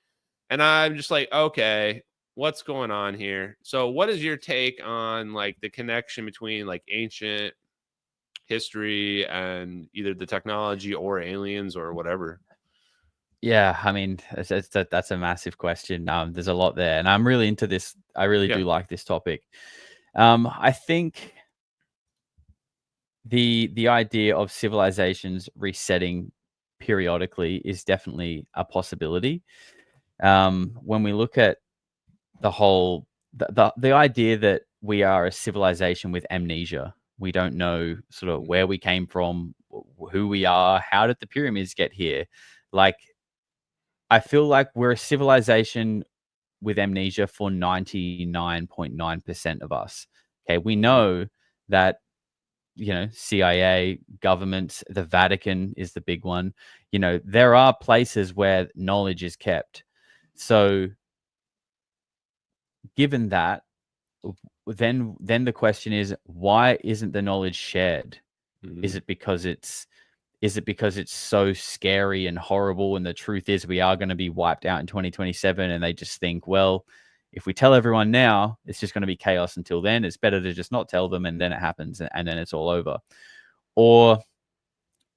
And I'm just like, okay, what's going on here? So what is your take on like the connection between like ancient history and either the technology or aliens or whatever? Yeah, I mean, that's a massive question. There's a lot there, and I'm really into this. I really do like this topic. I think the idea of civilizations resetting periodically is definitely a possibility. When we look at the whole the idea that we are a civilization with amnesia, we don't know sort of where we came from, who we are, how did the pyramids get here? Like, I feel like we're a civilization with amnesia for 99.9% of us. Okay, we know that, you know, CIA, governments, the Vatican is the big one. You know, there are places where knowledge is kept. So given that, then the question is, why isn't the knowledge shared? Is it because it's so scary and horrible, and the truth is we are going to be wiped out in 2027, and they just think, well, if we tell everyone now, it's just going to be chaos until then. It's better to just not tell them, and then it happens, and then it's all over. Or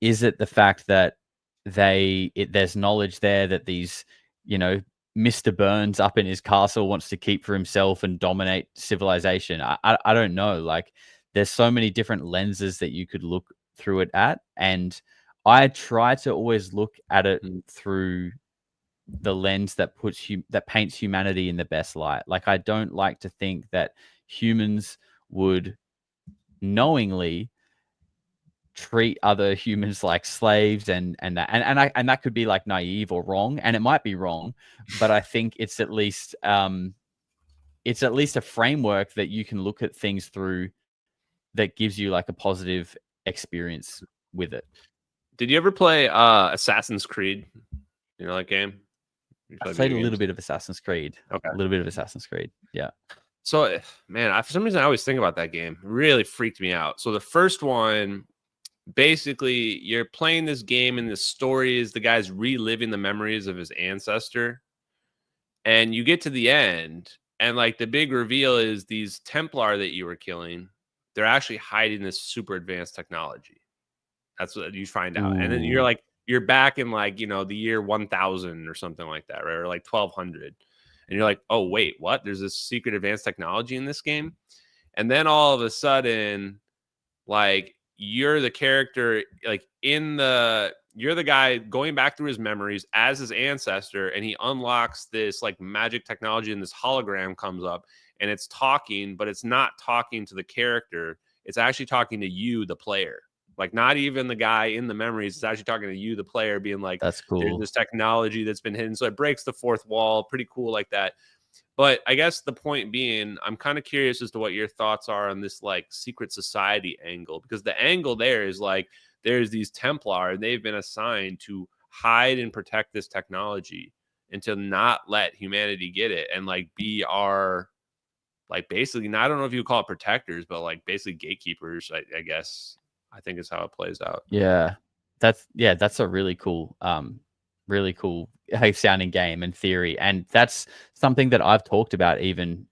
is it the fact that there's knowledge there that these, you know, Mr. Burns up in his castle wants to keep for himself and dominate civilization? I don't know. Like, there's so many different lenses that you could look through it at, and I try to always look at it through the lens that paints humanity in the best light. Like, I don't like to think that humans would knowingly treat other humans like slaves, and that could be like naive or wrong, and it might be wrong, but I think it's at least a framework that you can look at things through that gives you like a positive experience with it. Did you ever play Assassin's Creed? You know that game? I played a little bit of Assassin's Creed. Okay. A little bit of Assassin's Creed. Yeah. So, man, for some reason I always think about that game. It really freaked me out. So the first one, basically, you're playing this game, and the story is the guy's reliving the memories of his ancestor. And you get to the end, and like the big reveal is these Templar that you were killing, they're actually hiding this super advanced technology. That's what you find out. And then you're back in like, you know, the year 1000 or something like that, right? Or like 1200. And you're like, oh, wait, what? There's this secret advanced technology in this game. And then all of a sudden, like, you're the character, like you're the guy going back through his memories as his ancestor, and he unlocks this like magic technology, and this hologram comes up, and it's talking, but it's not talking to the character. It's actually talking to you, the player. Like, not even the guy in the memories. It's actually talking to you, the player, being like, that's cool. There's this technology that's been hidden. So it breaks the fourth wall. Pretty cool like that. But I guess the point being, I'm kind of curious as to what your thoughts are on this like secret society angle, because the angle there is like, there's these Templar, and they've been assigned to hide and protect this technology and to not let humanity get it, and like be our, like, basically, I don't know if you would call it protectors, but like basically gatekeepers, I guess. I think is how it plays out. Yeah, that's a really cool sounding game and theory, and that's something that I've talked about even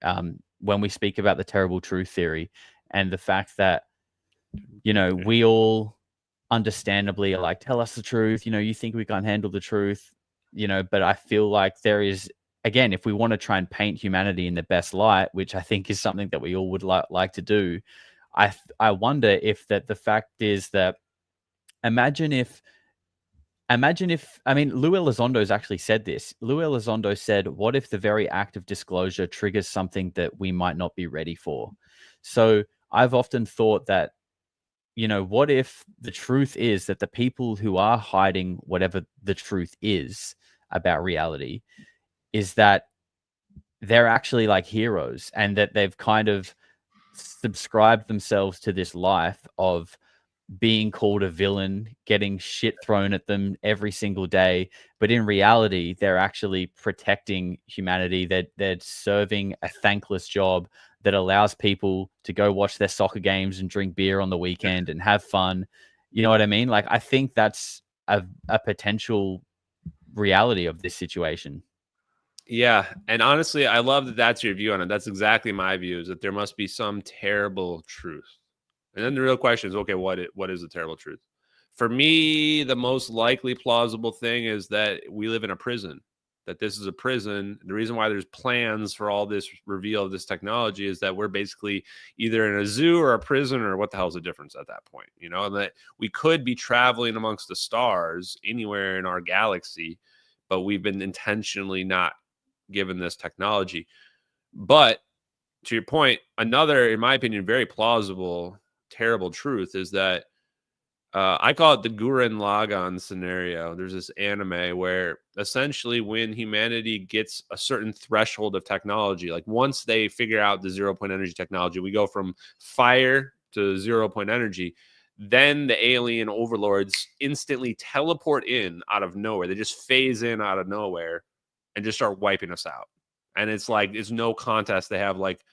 when we speak about the terrible truth theory, and the fact that, you know, we all understandably are like, tell us the truth. You know, you think we can't handle the truth, you know, but I feel like there is, again, if we want to try and paint humanity in the best light, which I think is something that we all would like to do, I wonder if that the fact is that imagine if, I mean, Lou Elizondo's actually said this. Lou Elizondo said, what if the very act of disclosure triggers something that we might not be ready for? So I've often thought that, what if the truth is that the people who are hiding whatever the truth is about reality is that they're actually like heroes, and that they've kind of subscribed themselves to this life of being called a villain, getting shit thrown at them every single day. But in reality, they're actually protecting humanity. They're serving a thankless job that allows people to go watch their soccer games and drink beer on the weekend and have fun. You know what I mean? Like, I think that's a potential reality of this situation. Yeah, and honestly, I love that that's your view on it. That's exactly my view, is that there must be some terrible truth. And then the real question is, okay, what is the terrible truth? For me, the most likely plausible thing is that we live in a prison, that this is a prison. The reason why there's plans for all this reveal of this technology is that we're basically either in a zoo or a prison, or what the hell's the difference at that point, and that we could be traveling amongst the stars anywhere in our galaxy, but we've been intentionally not given this technology. But to your point, another, in my opinion, very plausible terrible truth is that I call it the Gurren Lagann scenario. There's this anime where essentially when humanity gets a certain threshold of technology, like once they figure out the 0 point energy technology, we go from fire to 0 point energy. Then the alien overlords instantly teleport in out of nowhere. They just phase in out of nowhere and just start wiping us out. And it's like, it's no contest. They have like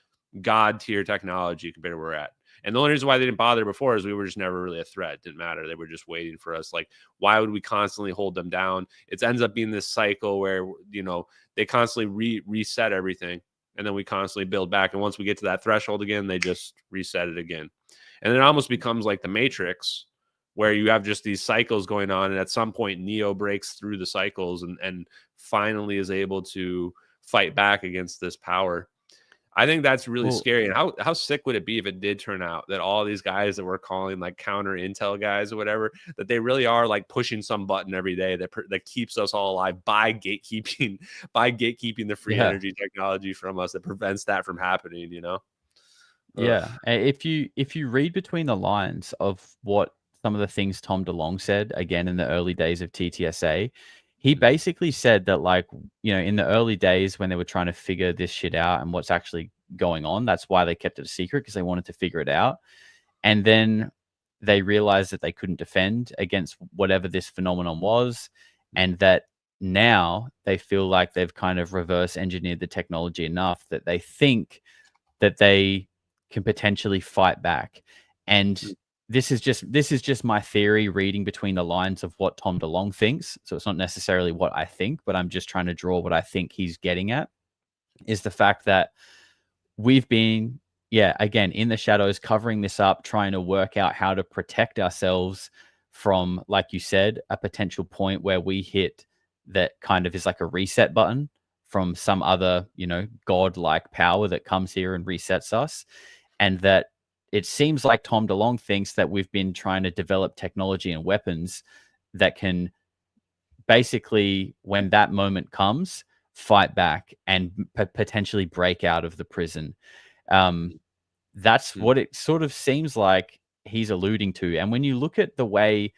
God tier technology compared to where we're at. And the only reason why they didn't bother before is we were just never really a threat. It didn't matter. They were just waiting for us. Like, why would we constantly hold them down? It ends up being this cycle where, they constantly reset everything. And then we constantly build back. And once we get to that threshold again, they just reset it again. And it almost becomes like the Matrix, where you have just these cycles going on. And at some point, Neo breaks through the cycles and finally is able to fight back against this power. I think that's really scary. And how sick would it be if it did turn out that all these guys that we're calling like counter intel guys or whatever, that they really are like pushing some button every day that keeps us all alive by gatekeeping the free energy technology from us, that prevents that from happening, Yeah. If you read between the lines of what some of the things Tom DeLonge said, again, in the early days of TTSA, he basically said that, like, in the early days when they were trying to figure this shit out and what's actually going on, that's why they kept it a secret, because they wanted to figure it out. And then they realized that they couldn't defend against whatever this phenomenon was. And that now they feel like they've kind of reverse engineered the technology enough that they think that they can potentially fight back. And this is just my theory, reading between the lines of what Tom DeLonge thinks. So it's not necessarily what I think, but I'm just trying to draw what I think he's getting at, is the fact that we've been, again, in the shadows, covering this up, trying to work out how to protect ourselves from, like you said, a potential point where we hit that kind of is like a reset button from some other, God-like power that comes here and resets us. And that it seems like Tom DeLonge thinks that we've been trying to develop technology and weapons that can basically, when that moment comes, fight back and potentially break out of the prison. That's what it sort of seems like he's alluding to. And when you look at the way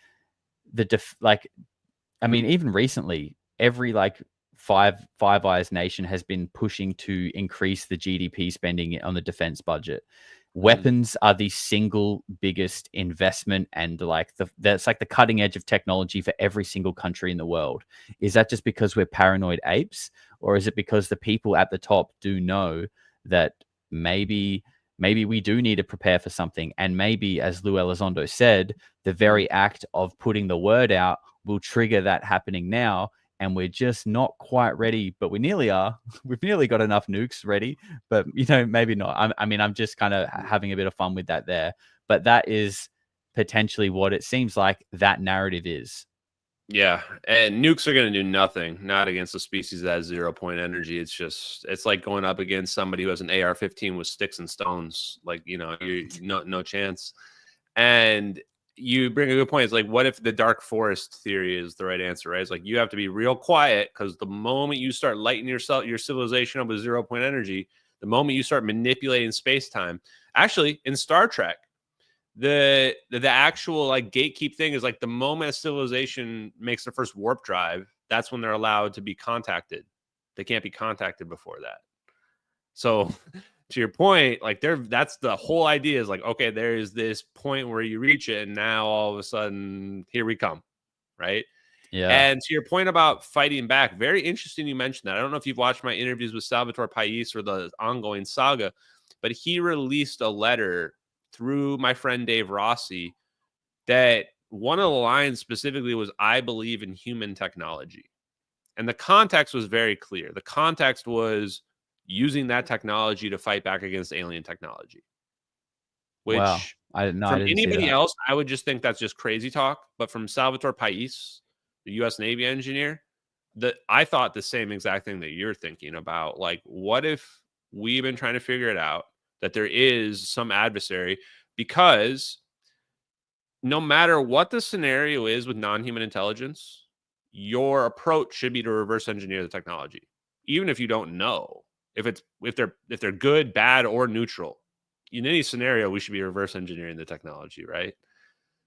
even recently, every Five Eyes nation has been pushing to increase the GDP spending on the defense budget. Weapons are the single biggest investment, and that's like the cutting edge of technology for every single country in the world. Is that just because we're paranoid apes, or is it because the people at the top do know that maybe we do need to prepare for something? And maybe, as Lou Elizondo said, the very act of putting the word out will trigger that happening now. And we're just not quite ready, but we nearly are. We've nearly got enough nukes ready, but maybe not. I'm just kind of having a bit of fun with that there. But that is potentially what it seems like that narrative is. Yeah, and nukes are going to do nothing, not against a species that has 0 point energy. It's like going up against somebody who has an AR-15 with sticks and stones. Like, you're no chance. And you bring a good point. It's like, what if the dark forest theory is the right answer, right? It's like you have to be real quiet, because the moment you start lighting your civilization up with 0-point energy, the moment you start manipulating space-time, actually in Star Trek, the actual like gatekeep thing is like the moment a civilization makes their first warp drive, that's when they're allowed to be contacted. They can't be contacted before that. So to your point, like that's the whole idea, is like, okay, there is this point where you reach it, and now all of a sudden here we come, right? Yeah. And to your point about fighting back, very interesting you mentioned that. I don't know if you've watched my interviews with Salvatore Pais or the ongoing saga, but he released a letter through my friend Dave Rossi that one of the lines specifically was, "I believe in human technology." And the context was very clear. The context was using that technology to fight back against alien technology, which Wow. I from didn't see anybody that. else, I would just think that's just crazy talk. But from Salvatore Pais, the U.S. Navy engineer, I thought the same exact thing that you're thinking about. Like, what if we've been trying to figure it out, that there is some adversary? Because no matter what the scenario is with non-human intelligence, your approach should be to reverse engineer the technology, even if you don't know if they're good, bad, or neutral. In any scenario, we should be reverse engineering the technology, right?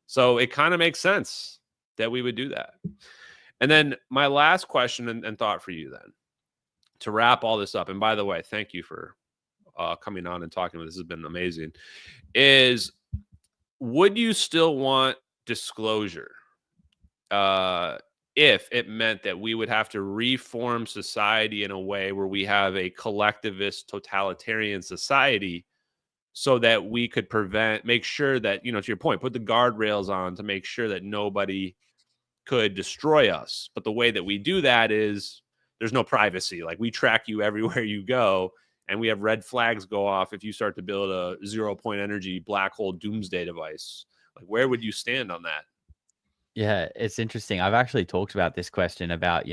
So it kind of makes sense that we would do that. And then my last question and thought for you then, to wrap all this up, and by the way, thank you for coming on and talking. This has been amazing. Is, would you still want disclosure if it meant that we would have to reform society in a way where we have a collectivist totalitarian society, so that we could make sure that, to your point, put the guardrails on to make sure that nobody could destroy us? But the way that we do that is there's no privacy. Like, we track you everywhere you go, and we have red flags go off if you start to build a 0-point energy black hole doomsday device. Like, where would you stand on that? Yeah, it's interesting. I've actually talked about this question about,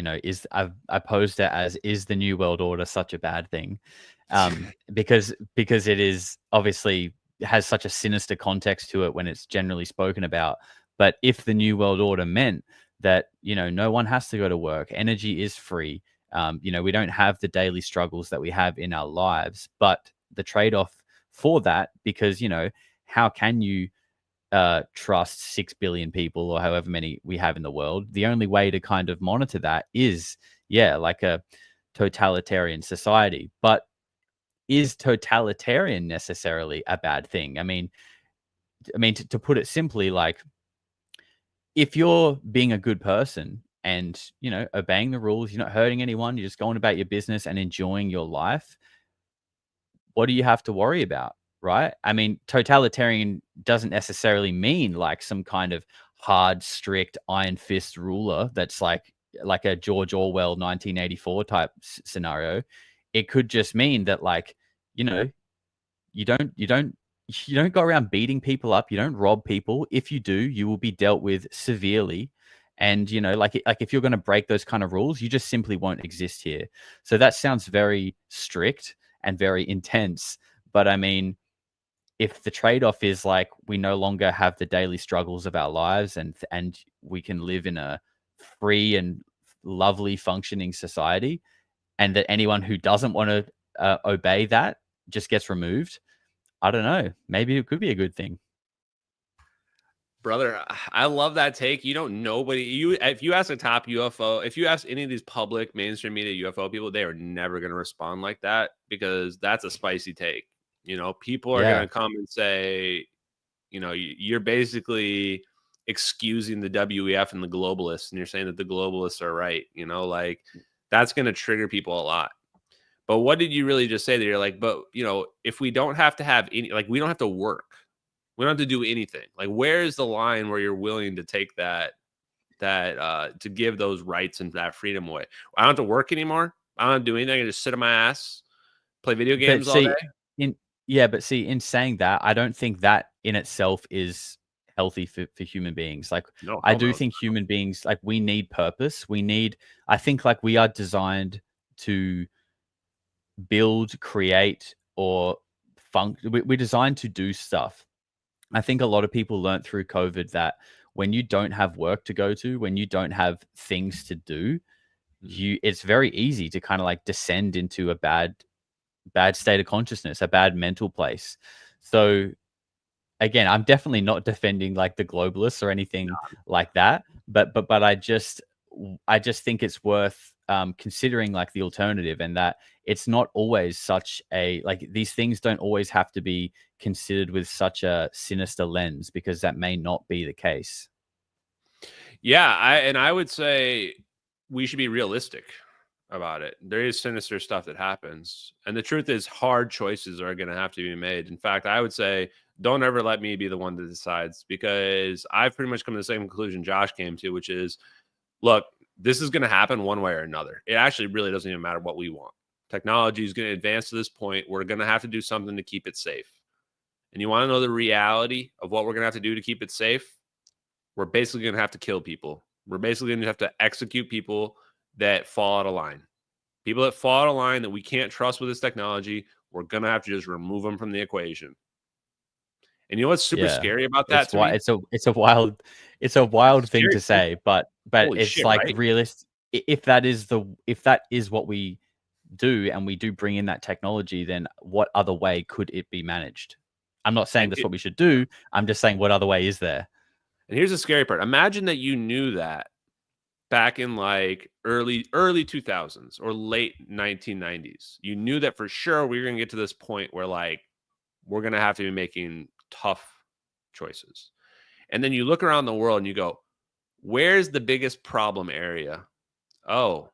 I posed it as, is the New World Order such a bad thing? Because it is obviously has such a sinister context to it when it's generally spoken about. But if the New World Order meant that, no one has to go to work, energy is free, we don't have the daily struggles that we have in our lives, but the trade-off for that, because, how can you trust 6 billion people or however many we have in the world? The only way to kind of monitor that is, like a totalitarian society. But is totalitarian necessarily a bad thing? I mean, to put it simply, like, if you're being a good person and, obeying the rules, you're not hurting anyone, you're just going about your business and enjoying your life, what do you have to worry about? Right? I mean, totalitarian doesn't necessarily mean like some kind of hard, strict, iron fist ruler that's like a George Orwell 1984 type scenario. It could just mean that, like, you don't go around beating people up. You don't rob people. If you do, you will be dealt with severely. And, like if you're going to break those kind of rules, you just simply won't exist here. So that sounds very strict and very intense. But I mean, if the trade-off is like we no longer have the daily struggles of our lives and we can live in a free and lovely functioning society, and that anyone who doesn't want to obey that just gets removed, I don't know. Maybe it could be a good thing. Brother, I love that take. If you ask a top UFO, if you ask any of these public mainstream media UFO people, they are never going to respond like that, because that's a spicy take. People are going to come and say, you're basically excusing the WEF and the globalists, and you're saying that the globalists are right. Like, that's going to trigger people a lot. But what did you really just say there? You're like, but, if we don't have to have any, like, we don't have to work, we don't have to do anything. Like, where is the line where you're willing to take that to give those rights and that freedom away? I don't have to work anymore. I don't have to do anything. I can just sit on my ass, play video games all day. But see, in saying that, I don't think that in itself is healthy for human beings. Like, no, I do think human beings, like, we need purpose. I think like we are designed to build, create, or we're designed to do stuff. I think a lot of people learned through COVID that when you don't have work to go to, when you don't have things to do, it's very easy to kind of like descend into a bad state of consciousness, a bad mental place. So again, I'm definitely not defending like the globalists or anything like that, but I just think it's worth considering like the alternative, and that it's not always such a, like, these things don't always have to be considered with such a sinister lens, because that may not be the case. Yeah, I would say we should be realistic about it. There is sinister stuff that happens, and the truth is hard choices are going to have to be made. In fact, I would say don't ever let me be the one that decides, because I've pretty much come to the same conclusion Josh came to, which is, look, this is going to happen one way or another. It actually really doesn't even matter what we want. Technology is going to advance to this point. We're going to have to do something to keep it safe. And you want to know the reality of what we're going to have to do to keep it safe? We're basically going to have to kill people. We're basically going to have to execute people that fall out of line. People that fall out of line that we can't trust with this technology, we're going to have to just remove them from the equation. And you know what's super scary about that? It's a wild thing to say, but Holy it's shit, like right? realist. If that is what we do, and we do bring in that technology, then what other way could it be managed? I'm not saying that's what we should do. I'm just saying, what other way is there? And here's the scary part. Imagine that you knew that back in like early 2000s or late 1990s. You knew that for sure we were going to get to this point where like we're going to have to be making tough choices. And then you look around the world and you go, where's the biggest problem area? Oh,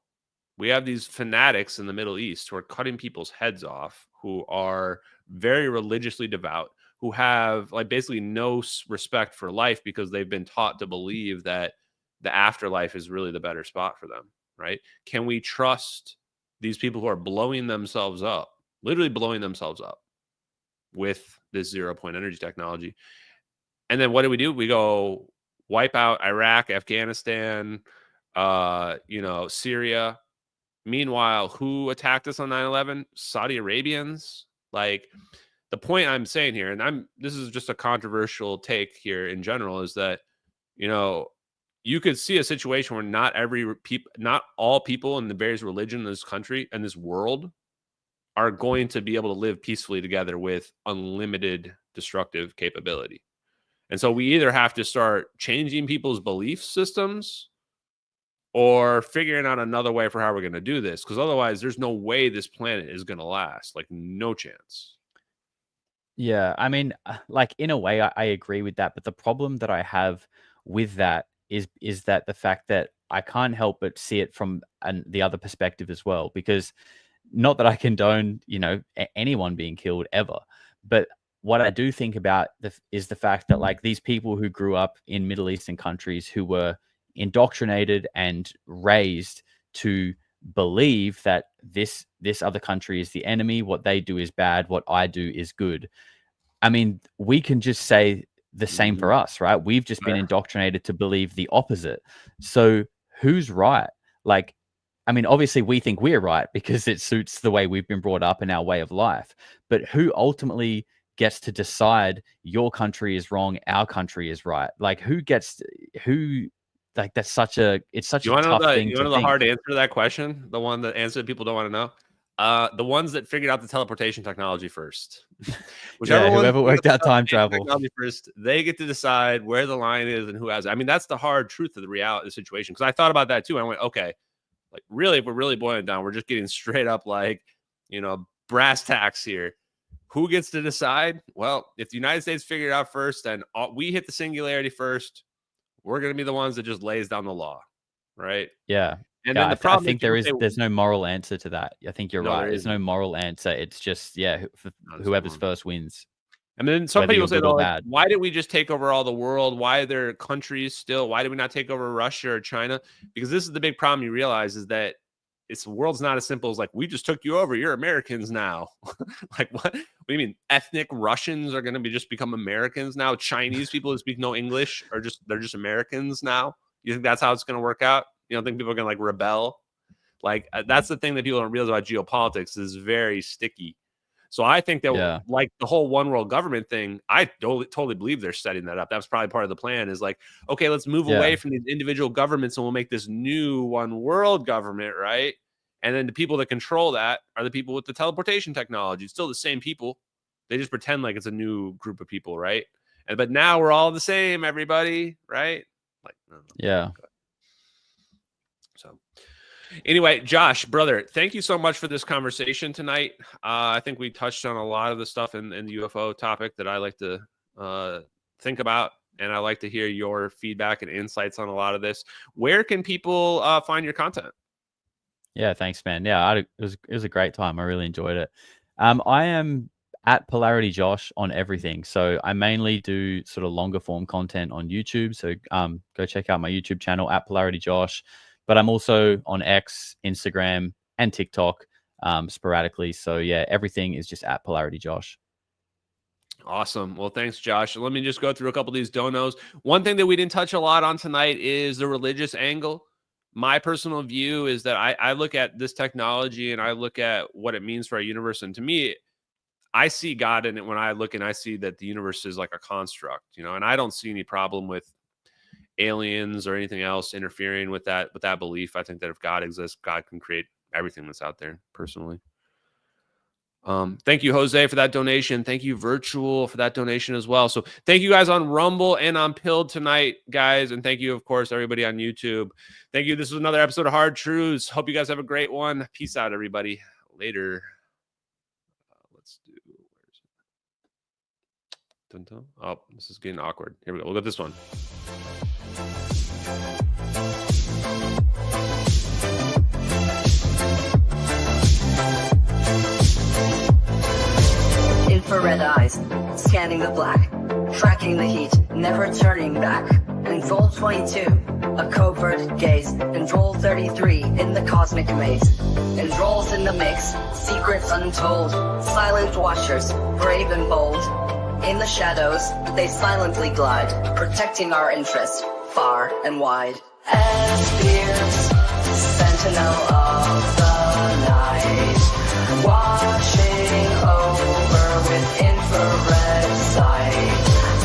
we have these fanatics in the Middle East who are cutting people's heads off, who are very religiously devout, who have like basically no respect for life because they've been taught to believe that the afterlife is really the better spot for them, right? Can we trust these people who are blowing themselves up, literally blowing themselves up with this 0-point energy technology? And then what do? We go wipe out Iraq, Afghanistan, Syria. Meanwhile, who attacked us on 9/11? Saudi Arabians. Like, the point I'm saying here, and this is just a controversial take here in general, is that, you could see a situation where not all people in the various religions in this country and this world are going to be able to live peacefully together with unlimited destructive capability. And so we either have to start changing people's belief systems or figuring out another way for how we're going to do this, because otherwise there's no way this planet is going to last. Like, no chance. Yeah, I mean, like, in a way, I agree with that. But the problem that I have with that is that the fact that I can't help but see it from the other perspective as well. Because not that I condone, anyone being killed ever, but what I do think about is the fact that, like, these people who grew up in Middle Eastern countries, who were indoctrinated and raised to believe that this other country is the enemy, what they do is bad, what I do is good. I mean, we can just say the same for us, right? We've just been indoctrinated to believe the opposite. So who's right? Like, I mean, obviously we think we're right because it suits the way we've been brought up and our way of life. But who ultimately gets to decide your country is wrong, our country is right? Like, like, it's such a tough thing. You want to know the hard answer to that question? The one that answer that people don't want to know? The ones that figured out the teleportation technology first. Whoever worked out time travel first, they get to decide where the line is and who has it. I mean, that's the hard truth of the reality of the situation. Because I thought about that too. I went, okay, like, really, if we're really boiling it down, we're just getting straight up, like, brass tacks here. Who gets to decide? Well, if the United States figured it out first and we hit the singularity first, we're going to be the ones that just lays down the law, right? Yeah. And then the problem, I think there's no moral answer to that. I think you're right. There's no moral answer. It's just, whoever's first wins. And then some people say, like, why did we just take over all the world? Why are there countries still? Why did we not take over Russia or China? Because this is the big problem you realize, is that the world's not as simple as, like, we just took you over. You're Americans now. Like, what? What do you mean? Ethnic Russians are going to just become Americans now? Chinese people who speak no English they're just Americans now? You think that's how it's going to work out? You don't think people are going to, like, rebel? Like, that's the thing that people don't realize about geopolitics, is very sticky. So I think that like the whole one world government thing, I totally believe they're setting that up. That was probably part of the plan is like, okay, let's move away from these individual governments and we'll make this new one world government, right? And then the people that control that are the people with the teleportation technology. It's still the same people. They just pretend like it's a new group of people, right? But now we're all the same, everybody, right? Like, yeah. So anyway, Josh, brother, thank you so much for this conversation tonight. I think we touched on a lot of the stuff in the UFO topic that I like to think about, and I like to hear your feedback and insights on a lot of this. Where can people find your content? Yeah, thanks, man. Yeah, it was a great time. I really enjoyed it. I am at Polarity Josh on everything. So I mainly do sort of longer form content on YouTube. So go check out my YouTube channel at Polarity Josh. But I'm also on X, Instagram, and TikTok sporadically. So yeah, everything is just at Polarity Josh. Awesome. Well, thanks, Josh. Let me just go through a couple of these donos. One thing that we didn't touch a lot on tonight is the religious angle. My personal view is that I look at this technology and I look at what it means for our universe. And to me, I see God in it when I look and I see that the universe is like a construct, you know, and I don't see any problem with aliens or anything else interfering with that belief. I think that if God exists, God can create everything that's out there, personally. Thank you, Jose, for that donation. Thank you, Virtual, for that donation as well. So thank you guys on Rumble and on Pilled tonight, guys. And thank you, of course, everybody on YouTube. Thank you. This was another episode of Hard Truths. Hope you guys have a great one. Peace out, everybody. Later. Let's do, where's it? Dun-dun. Oh, this is getting awkward. Here we go. We'll get this one. Infrared eyes, scanning the black, tracking the heat, never turning back. Control 22, a covert gaze. Control 33, in the cosmic maze. Controls in the mix, secrets untold. Silent watchers, brave and bold. In the shadows, they silently glide, protecting our interest, far and wide. As fears, sentinel of the night, watching over with infrared sight,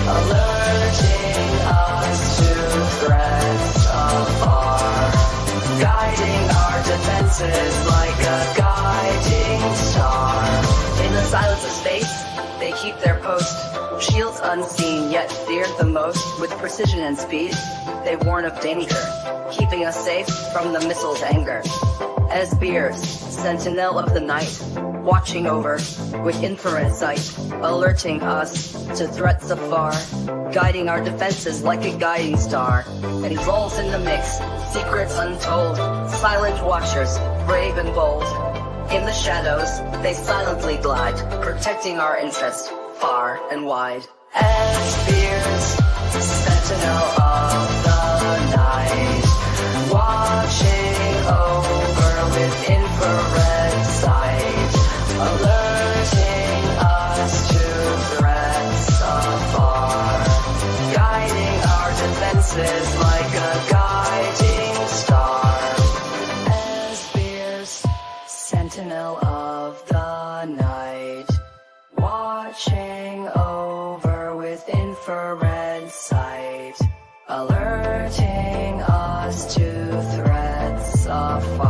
alerting us to threats afar, guiding our defenses like a guiding star. In the silence of space, they keep their post, shields unseen yet feared the most. With precision and speed, they warn of danger, keeping us safe from the missile's anger. As beers, sentinel of the night, watching over with infrared sight, alerting us to threats afar, guiding our defenses like a guiding star. Controls in the mix, secrets untold, silent watchers, brave and bold. In the shadows, they silently glide, protecting our interest, far and wide. As fears, sentinel of the night, watching over with infrared sight, alerting us to threats afar, guiding our defenses like a guiding star. As fears, sentinel of the night, watching over with infrared sight, alerting us to threats afar.